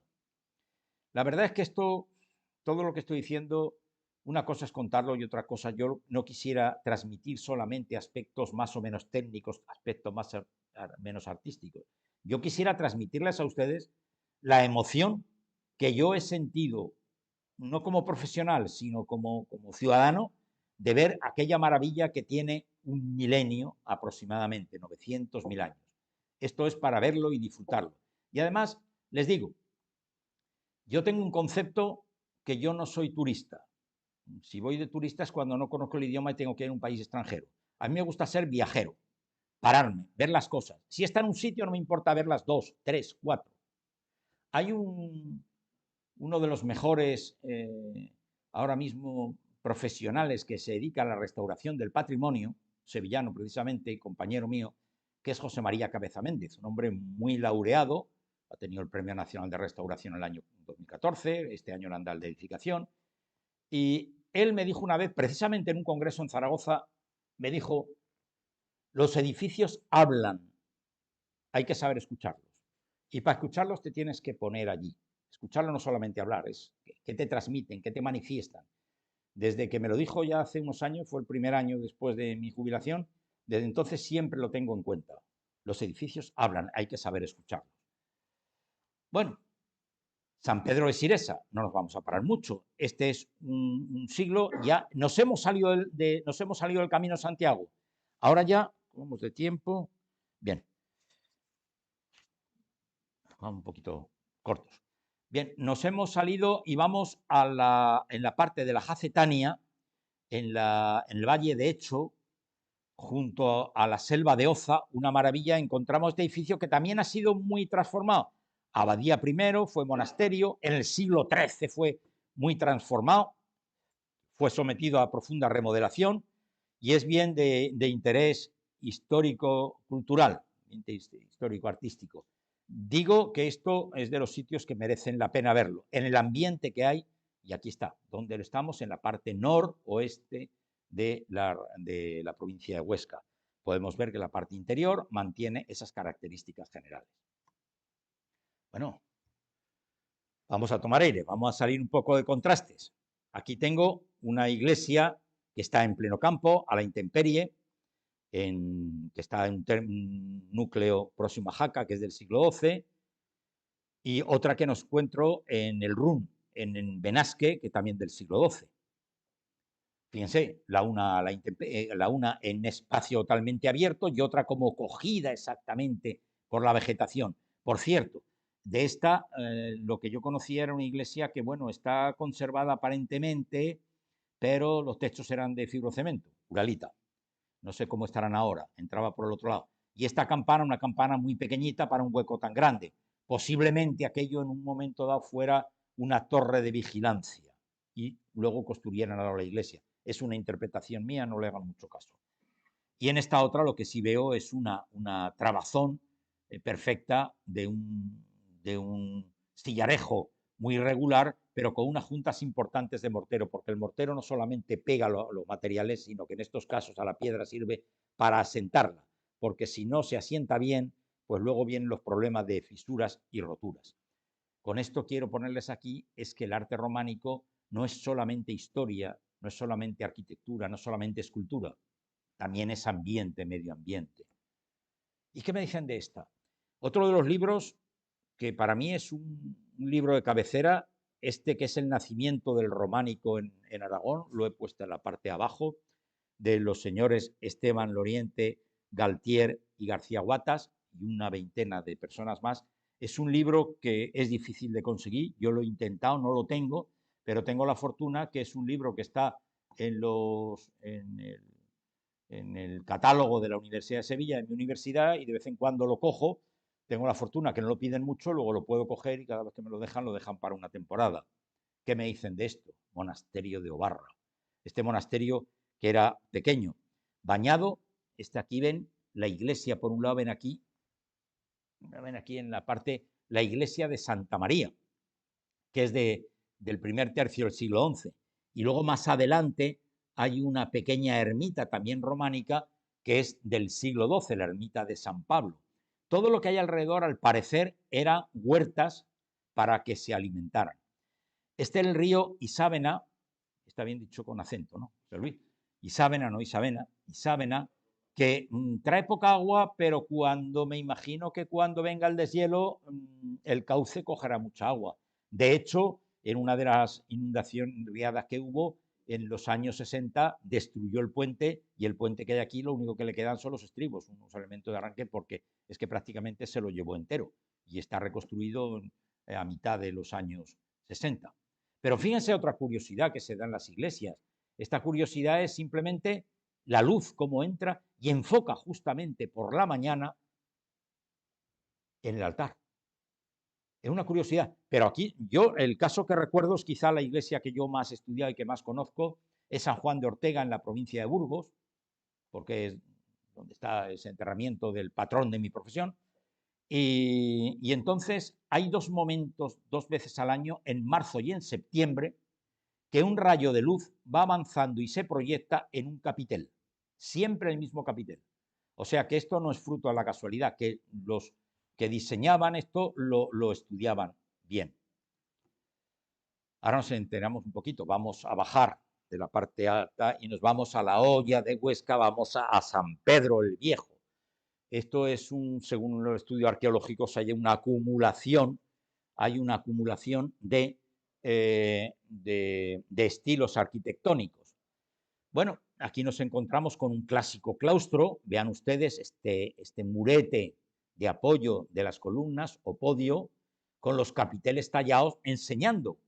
La verdad es que todo lo que estoy diciendo, una cosa es contarlo y otra cosa, yo no quisiera transmitir solamente aspectos más o menos técnicos, aspectos más o menos artísticos. Yo quisiera transmitirles a ustedes la emoción que yo he sentido, no como profesional, sino como ciudadano, de ver aquella maravilla que tiene un milenio aproximadamente, 900.000 años. Esto es para verlo y disfrutarlo. Y además, les digo, yo tengo un concepto que yo no soy turista. Si voy de turista es cuando no conozco el idioma y tengo que ir a un país extranjero. A mí me gusta ser viajero, pararme, ver las cosas. Si está en un sitio no me importa verlas 2, 3, 4. Hay uno de los mejores ahora mismo profesionales que se dedica a la restauración del patrimonio, sevillano precisamente, compañero mío, que es José María Cabeza Méndez, un hombre muy laureado, ha tenido el Premio Nacional de Restauración en el año 2014, este año el Andal de Edificación, y él me dijo una vez, precisamente en un congreso en Zaragoza, me dijo: los edificios hablan, hay que saber escucharlos, y para escucharlos te tienes que poner allí. Escucharlo no solamente hablar, es qué te transmiten, qué te manifiestan. Desde que me lo dijo ya hace unos años, fue el primer año después de mi jubilación, desde entonces siempre lo tengo en cuenta. Los edificios hablan, hay que saber escucharlos. Bueno, San Pedro de Siresa, no nos vamos a parar mucho. Este es un siglo, ya nos hemos salido del Camino de Santiago. Ahora ya, vamos de tiempo. Bien. Vamos un poquito cortos. Bien, nos hemos salido y vamos en la parte de la Jacetania, en el Valle de Hecho, junto a la selva de Oza, una maravilla. Encontramos este edificio que también ha sido muy transformado. Abadía primero, fue monasterio, en el siglo XIII fue muy transformado, fue sometido a profunda remodelación y es bien de interés histórico-cultural, histórico-artístico. Digo que esto es de los sitios que merecen la pena verlo, en el ambiente que hay, y aquí está, donde estamos, en la parte noroeste de la provincia de Huesca. Podemos ver que la parte interior mantiene esas características generales. Bueno, vamos a tomar aire, vamos a salir un poco de contrastes. Aquí tengo una iglesia que está en pleno campo, a la intemperie, que está en un núcleo próximo a Jaca, que es del siglo XII, y otra que nos encuentro en el Run, en Benasque, que también del siglo XII. Fíjense, la una en espacio totalmente abierto y otra como cogida exactamente por la vegetación. Por cierto, de esta, lo que yo conocía era una iglesia que, bueno, está conservada aparentemente, pero los techos eran de fibrocemento, uralita. No sé cómo estarán ahora, entraba por el otro lado. Y esta campana, una campana muy pequeñita para un hueco tan grande. Posiblemente aquello en un momento dado fuera una torre de vigilancia y luego construyeran ahora la iglesia. Es una interpretación mía, no le hagan mucho caso. Y en esta otra lo que sí veo es una trabazón perfecta de un sillarejo muy irregular, pero con unas juntas importantes de mortero, porque el mortero no solamente pega los materiales, sino que en estos casos a la piedra sirve para asentarla, porque si no se asienta bien, pues luego vienen los problemas de fisuras y roturas. Con esto quiero ponerles aquí es que el arte románico no es solamente historia, no es solamente arquitectura, no es solamente escultura, también es ambiente, medio ambiente. ¿Y qué me dicen de esta? Otro de los libros que para mí es un libro de cabecera, que es El nacimiento del románico en Aragón, lo he puesto en la parte de abajo, de los señores Esteban Loriente, Galtier y García Guatas, y una veintena de personas más. Es un libro que es difícil de conseguir, yo lo he intentado, no lo tengo, pero tengo la fortuna que es un libro que está en el catálogo de la Universidad de Sevilla, en mi universidad, y de vez en cuando lo cojo. Tengo la fortuna que no lo piden mucho, luego lo puedo coger y cada vez que me lo dejan para una temporada. ¿Qué me dicen de esto? Monasterio de Obarra. Este monasterio que era pequeño, bañado, aquí ven la iglesia, por un lado ven aquí en la parte, la iglesia de Santa María, que es del primer tercio del siglo XI. Y luego más adelante hay una pequeña ermita también románica que es del siglo XII, la ermita de San Pablo. Todo lo que hay alrededor, al parecer, eran huertas para que se alimentaran. Este es el río Isábena, está bien dicho con acento, ¿no? Isábena, no Isabena, Isábena, que trae poca agua, pero me imagino que cuando venga el deshielo, el cauce cogerá mucha agua. De hecho, en una de las inundaciones riadas que hubo, en los años 60 destruyó el puente y el puente que hay aquí lo único que le quedan son los estribos, unos elementos de arranque, porque es que prácticamente se lo llevó entero y está reconstruido a mitad de los años 60. Pero fíjense otra curiosidad que se da en las iglesias. Esta curiosidad es simplemente la luz, cómo entra y enfoca justamente por la mañana en el altar. Es una curiosidad, pero aquí yo el caso que recuerdo es quizá la iglesia que yo más he estudiado y que más conozco, es San Juan de Ortega en la provincia de Burgos, porque es donde está ese enterramiento del patrón de mi profesión. Y entonces hay dos momentos, 2 veces al año, en marzo y en septiembre, que un rayo de luz va avanzando y se proyecta en un capitel, siempre el mismo capitel. O sea que esto no es fruto de la casualidad, que los que diseñaban esto lo estudiaban bien. Ahora nos enteramos un poquito, vamos a bajar de la parte alta y nos vamos a la Hoya de Huesca, vamos a San Pedro el Viejo. Esto es según los estudios arqueológicos, hay una acumulación de estilos arquitectónicos. Bueno, aquí nos encontramos con un clásico claustro, vean ustedes este murete de apoyo de las columnas o podio con los capiteles tallados enseñando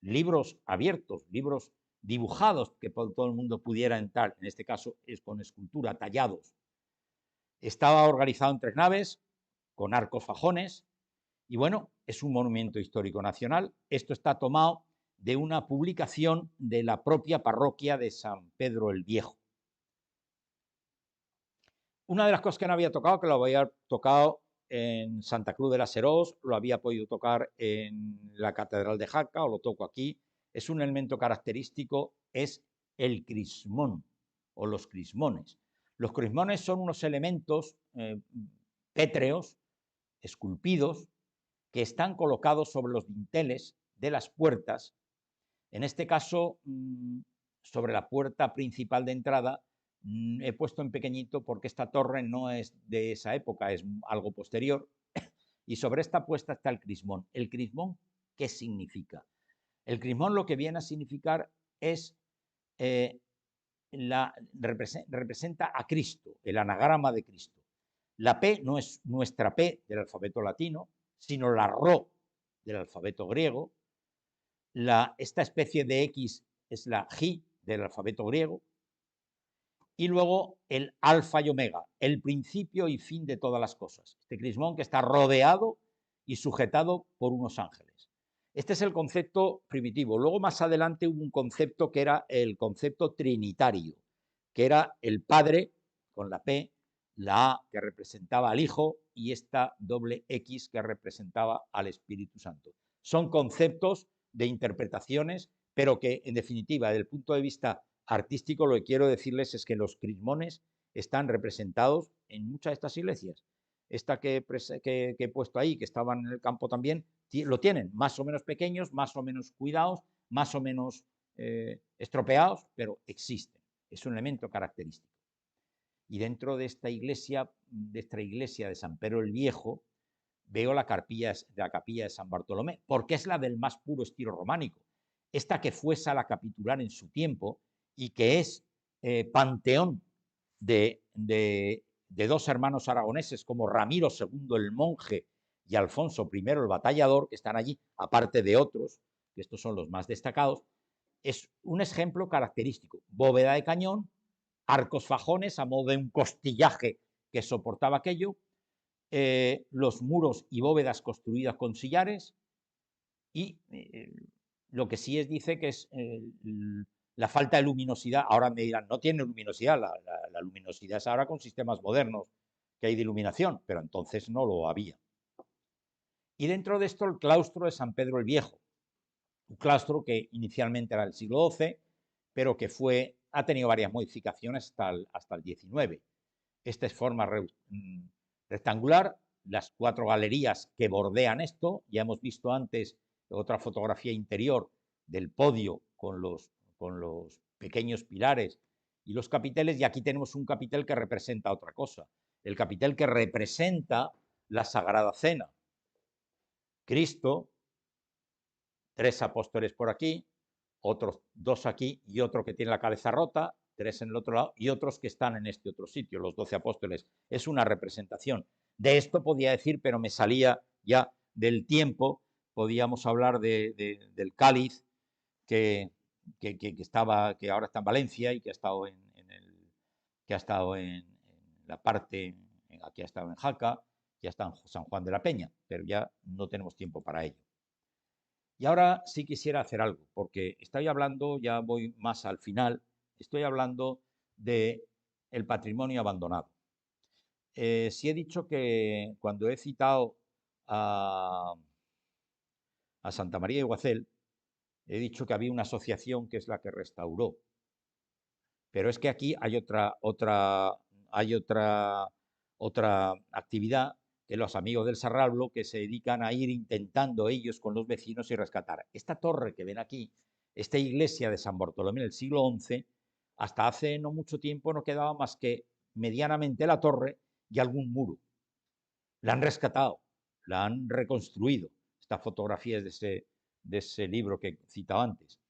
libros abiertos, libros dibujados que todo el mundo pudiera entrar, en este caso es con escultura, tallados. Estaba organizado en 3 naves con arcos fajones y bueno, es un monumento histórico nacional. Esto está tomado de una publicación de la propia parroquia de San Pedro el Viejo. Una de las cosas que no había tocado, que lo había tocado en Santa Cruz de la Serós, lo había podido tocar en la Catedral de Jaca, o lo toco aquí, es un elemento característico, es el crismón o los crismones. Los crismones son unos elementos pétreos, esculpidos, que están colocados sobre los dinteles de las puertas, en este caso sobre la puerta principal de entrada. He puesto en pequeñito porque esta torre no es de esa época, es algo posterior, y sobre esta puesta está el crismón. ¿El crismón qué significa? El crismón lo que viene a significar es, representa a Cristo, el anagrama de Cristo. La P no es nuestra P del alfabeto latino, sino la Rho del alfabeto griego. Esta especie de X es la J del alfabeto griego. Y luego el alfa y omega, el principio y fin de todas las cosas. Este crismón que está rodeado y sujetado por unos ángeles. Este es el concepto primitivo. Luego más adelante hubo un concepto que era el concepto trinitario, que era el Padre con la P, la A que representaba al Hijo y esta doble X que representaba al Espíritu Santo. Son conceptos de interpretaciones, pero que en definitiva, desde el punto de vista artístico, lo que quiero decirles es que los crismones están representados en muchas de estas iglesias. Esta que he puesto ahí, que estaban en el campo también, lo tienen, más o menos pequeños, más o menos cuidados, más o menos estropeados, pero existen. Es un elemento característico. Y dentro de esta iglesia de San Pedro el Viejo, veo la capilla de San Bartolomé, porque es la del más puro estilo románico. Esta que fue sala capitular en su tiempo y que es panteón de dos hermanos aragoneses como Ramiro II el monje y Alfonso I el batallador, que están allí, aparte de otros, que estos son los más destacados, es un ejemplo característico. Bóveda de cañón, arcos fajones a modo de un costillaje que soportaba aquello, los muros y bóvedas construidas con sillares y lo que sí dice que es la falta de luminosidad. Ahora me dirán, no tiene luminosidad, la luminosidad es ahora con sistemas modernos que hay de iluminación, pero entonces no lo había. Y dentro de esto el claustro de San Pedro el Viejo, un claustro que inicialmente era del siglo XII, pero que ha tenido varias modificaciones hasta el XIX. Esta es forma rectangular, las 4 galerías que bordean esto. Ya hemos visto antes otra fotografía interior del podio con los pequeños pilares y los capiteles, y aquí tenemos un capitel que representa otra cosa, el capitel que representa la Sagrada Cena. Cristo, 3 apóstoles por aquí, otros 2 aquí y otro que tiene la cabeza rota, 3 en el otro lado y otros que están en este otro sitio, los 12 apóstoles. Es una representación. De esto podía decir, pero me salía ya del tiempo. Podíamos hablar del cáliz que ahora está en Valencia y que ha estado en la parte, aquí ha estado en Jaca, ya está en San Juan de la Peña, pero ya no tenemos tiempo para ello. Y ahora sí quisiera hacer algo, porque estoy hablando, ya voy más al final, estoy hablando del patrimonio abandonado. Sí he dicho que cuando he citado a Santa María de Guacel, he dicho que había una asociación que es la que restauró. Pero es que aquí hay otra actividad, que los amigos del Sarrablo, que se dedican a ir intentando ellos con los vecinos y rescatar. Esta torre que ven aquí, esta iglesia de San Bartolomé del siglo XI, hasta hace no mucho tiempo no quedaba más que medianamente la torre y algún muro. La han rescatado, la han reconstruido. Esta fotografía es de ese libro que he citado antes.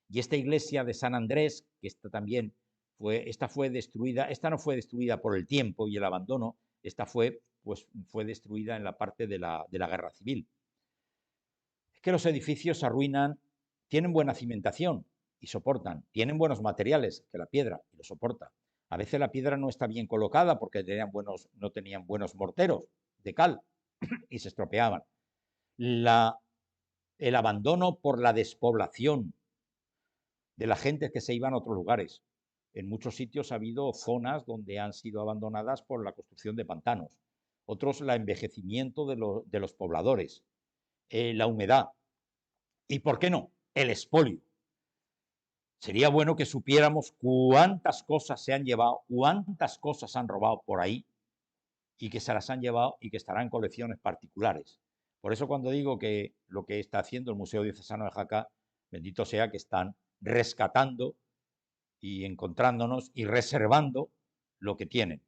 Y esta iglesia de San Andrés, que esta fue destruida, esta no fue destruida por el tiempo y el abandono, esta fue destruida en la parte de la guerra civil. Es que los edificios se arruinan, tienen buena cimentación y soportan, tienen buenos materiales, que la piedra, y lo soporta. A veces la piedra no está bien colocada porque no tenían buenos morteros de cal y se estropeaban. El abandono por la despoblación de la gente que se iban a otros lugares. En muchos sitios ha habido zonas donde han sido abandonadas por la construcción de pantanos. Otros, el envejecimiento de los pobladores, la humedad y, ¿por qué no?, el expolio. Sería bueno que supiéramos cuántas cosas se han llevado, cuántas cosas han robado por ahí y que se las han llevado y que estarán en colecciones particulares. Por eso cuando digo que lo que está haciendo el Museo Diocesano de Jaca, bendito sea que están rescatando y encontrándonos y reservando lo que tienen.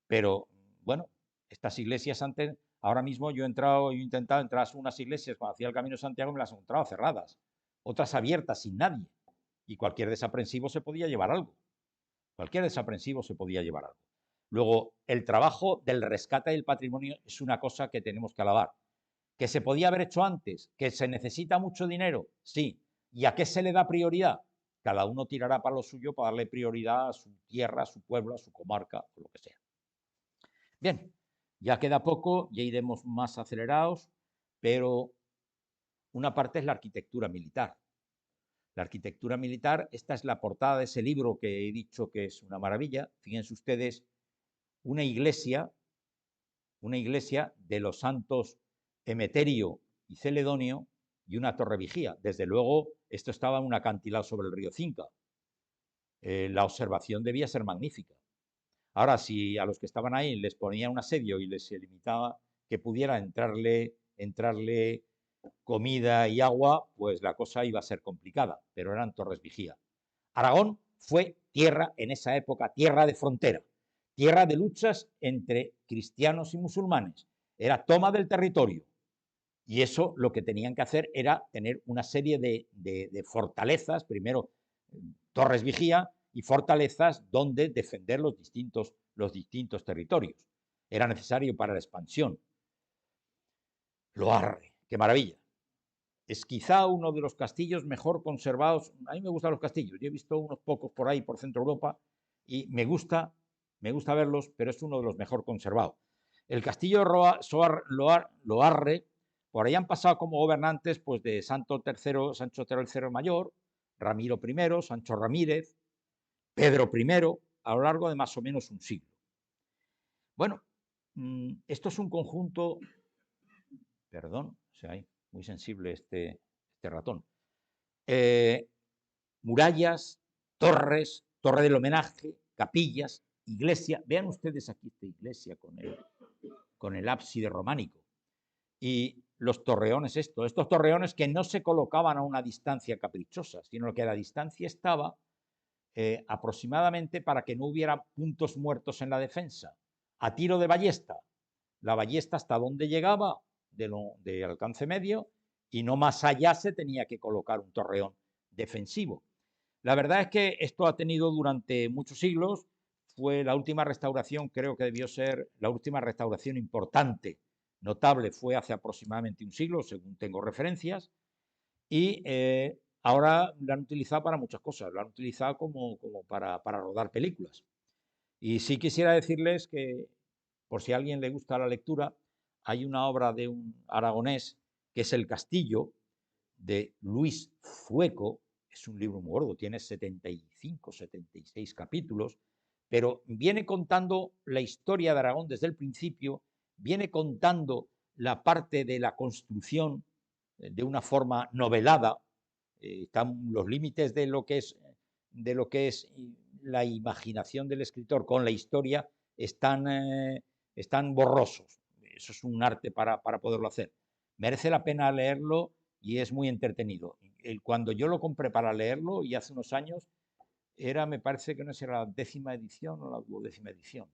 Pero bueno, estas iglesias antes, ahora mismo yo he intentado entrar a unas iglesias cuando hacía el Camino de Santiago y me las he encontrado cerradas, otras abiertas sin nadie. Y cualquier desaprensivo se podía llevar algo. Cualquier desaprensivo se podía llevar algo. Luego, el trabajo del rescate del patrimonio es una cosa que tenemos que alabar. ¿Que se podía haber hecho antes? ¿Que se necesita mucho dinero? Sí. ¿Y a qué se le da prioridad? Cada uno tirará para lo suyo para darle prioridad a su tierra, a su pueblo, a su comarca o lo que sea. Bien, ya queda poco, ya iremos más acelerados, pero una parte es la arquitectura militar. La arquitectura militar, esta es la portada de ese libro que he dicho que es una maravilla. Fíjense ustedes, una iglesia de los santos Emeterio y Celedonio y una torre vigía. Desde luego, esto estaba en un acantilado sobre el río Cinca. La observación debía ser magnífica. Ahora, si a los que estaban ahí les ponía un asedio y les limitaba que pudiera entrarle comida y agua, pues la cosa iba a ser complicada, pero eran torres vigía. Aragón fue tierra en esa época, tierra de frontera, tierra de luchas entre cristianos y musulmanes. Era toma del territorio. Y eso lo que tenían que hacer era tener una serie de fortalezas, primero torres vigía y fortalezas donde defender los distintos territorios. Era necesario para la expansión. Loarre, qué maravilla. Es quizá uno de los castillos mejor conservados. A mí me gustan los castillos. Yo he visto unos pocos por ahí, por Centro Europa, y me gusta verlos, pero es uno de los mejor conservados. El castillo de Loarre, por ahí han pasado como gobernantes pues, de Sancho III el Mayor, Ramiro I, Sancho Ramírez, Pedro I, a lo largo de más o menos un siglo. Bueno, esto es un conjunto, perdón, o sea, muy sensible este ratón. Murallas, torres, torre del homenaje, capillas, iglesia. Vean ustedes aquí esta iglesia con el ábside románico. Y los torreones, estos torreones que no se colocaban a una distancia caprichosa, sino que a la distancia estaba aproximadamente para que no hubiera puntos muertos en la defensa. A tiro de ballesta. La ballesta hasta donde llegaba, de alcance medio, y no más allá se tenía que colocar un torreón defensivo. La verdad es que esto ha tenido durante muchos siglos, fue la última restauración, creo que debió ser la última restauración importante, notable, fue hace aproximadamente un siglo, según tengo referencias, y ahora lo han utilizado para muchas cosas, lo han utilizado como para rodar películas. Y sí quisiera decirles que, por si a alguien le gusta la lectura, hay una obra de un aragonés que es El Castillo, de Luis Fueco. Es un libro muy gordo, tiene 75, 76 capítulos, pero viene contando la historia de Aragón desde el principio, viene contando la parte de la construcción de una forma novelada. Están los límites de lo que es la imaginación del escritor con la historia están borrosos. Eso es un arte para poderlo hacer. Merece la pena leerlo y es muy entretenido. Cuando yo lo compré para leerlo, y hace unos años, me parece que no sé, era la 10ª edición o la 12ª edición.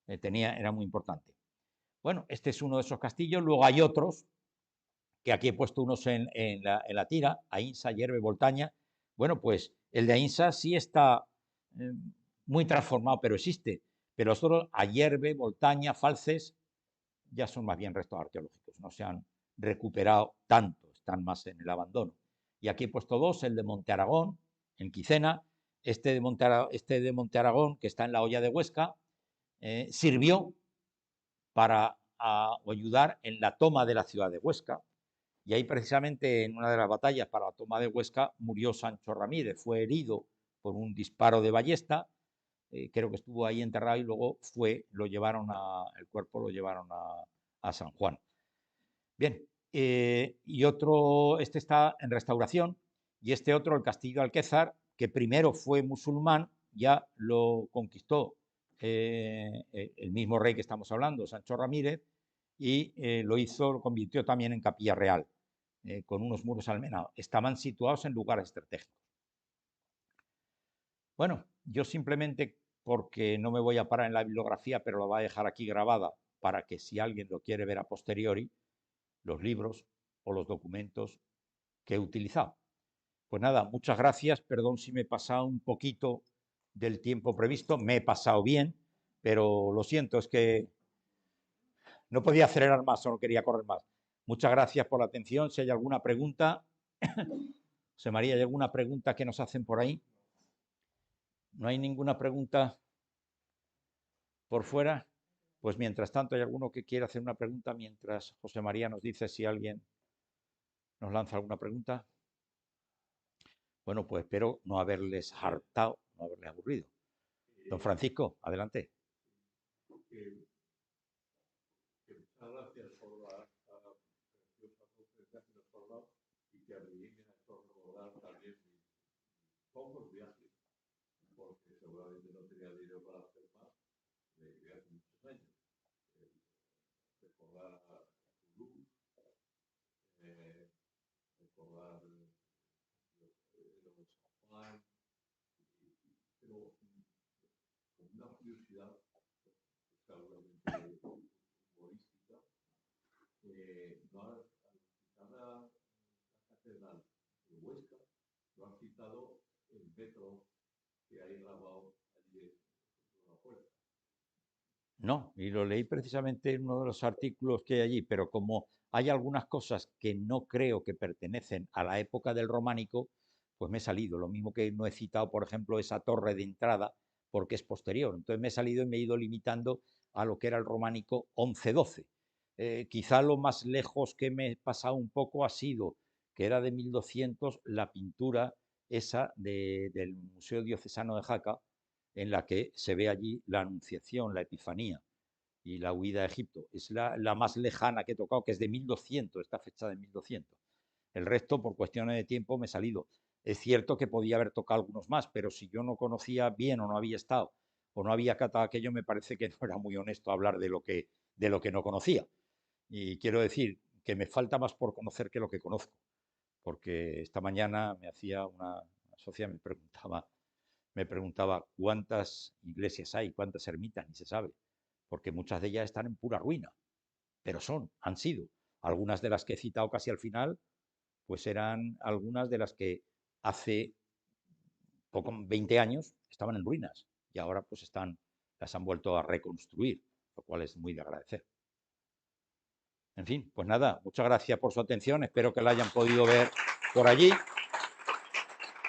Era muy importante. Bueno, este es uno de esos castillos. Luego hay otros, que aquí he puesto unos en la tira, Aínsa, Ayerbe, Voltaña. Bueno, pues el de Aínsa sí está muy transformado, pero existe. Pero los otros, Ayerbe, Voltaña, Falces, ya son más bien restos arqueológicos, no se han recuperado tanto, están más en el abandono. Y aquí he puesto dos, el de Monte Aragón, en Quicena, este de Monte Aragón, que está en la Hoya de Huesca, sirvió para ayudar en la toma de la ciudad de Huesca, y ahí precisamente en una de las batallas para la toma de Huesca murió Sancho Ramírez, fue herido por un disparo de ballesta, creo que estuvo ahí enterrado y luego el cuerpo lo llevaron a San Juan. Bien, y otro, este está en restauración y este otro, el castillo de Alquézar, que primero fue musulmán, ya lo conquistó el mismo rey que estamos hablando, Sancho Ramírez, y lo convirtió también en capilla real, con unos muros almenados. Estaban situados en lugares estratégicos. Bueno, yo simplemente, porque no me voy a parar en la bibliografía, pero lo voy a dejar aquí grabada para que si alguien lo quiere ver a posteriori, los libros o los documentos que he utilizado. Pues nada, muchas gracias, perdón si me he pasado un poquito del tiempo previsto, me he pasado bien, pero lo siento, es que no podía acelerar más o no quería correr más. Muchas gracias por la atención, si hay alguna pregunta. José María, ¿hay alguna pregunta que nos hacen por ahí? ¿No hay ninguna pregunta por fuera? Pues mientras tanto, ¿hay alguno que quiera hacer una pregunta mientras José María nos dice si alguien nos lanza alguna pregunta? Bueno, pues espero no haberles hartado, no haberles aburrido. Don Francisco, adelante. Muchas gracias por la preciosa conferencia que nos ha dado y que a mí me ha hecho recordar también mis pocos viajes, porque seguramente no tenía dinero para hacer más de hace muchos años. Recordar a Toulouse, recordar los Champagne, pero con una curiosidad seguramente humorística, no ha citado la catedral de Huesca, no ha citado el metro que hay grabado allí en la puerta. No, y lo leí precisamente en uno de los artículos que hay allí, pero como hay algunas cosas que no creo que pertenecen a la época del románico, pues me he salido. Lo mismo que no he citado, por ejemplo, esa torre de entrada, porque es posterior. Entonces me he salido y me he ido limitando a lo que era el románico 11-12. Quizá lo más lejos que me he pasado un poco ha sido, que era de 1200, la pintura esa del Museo Diocesano de Jaca, en la que se ve allí la Anunciación, la Epifanía y la huida a Egipto. Es la más lejana que he tocado, que es de 1200, está fechada en 1200. El resto, por cuestiones de tiempo, me he salido. Es cierto que podía haber tocado algunos más, pero si yo no conocía bien o no había estado o no había catado aquello, me parece que no era muy honesto hablar de lo que no conocía. Y quiero decir que me falta más por conocer que lo que conozco, porque esta mañana me hacía una socia, me preguntaba cuántas iglesias hay, cuántas ermitas, ni se sabe, porque muchas de ellas están en pura ruina, pero han sido. Algunas de las que he citado casi al final, pues eran algunas de las que hace poco, 20 años estaban en ruinas y ahora pues las han vuelto a reconstruir, lo cual es muy de agradecer. En fin, pues nada, muchas gracias por su atención, espero que la hayan podido ver por allí.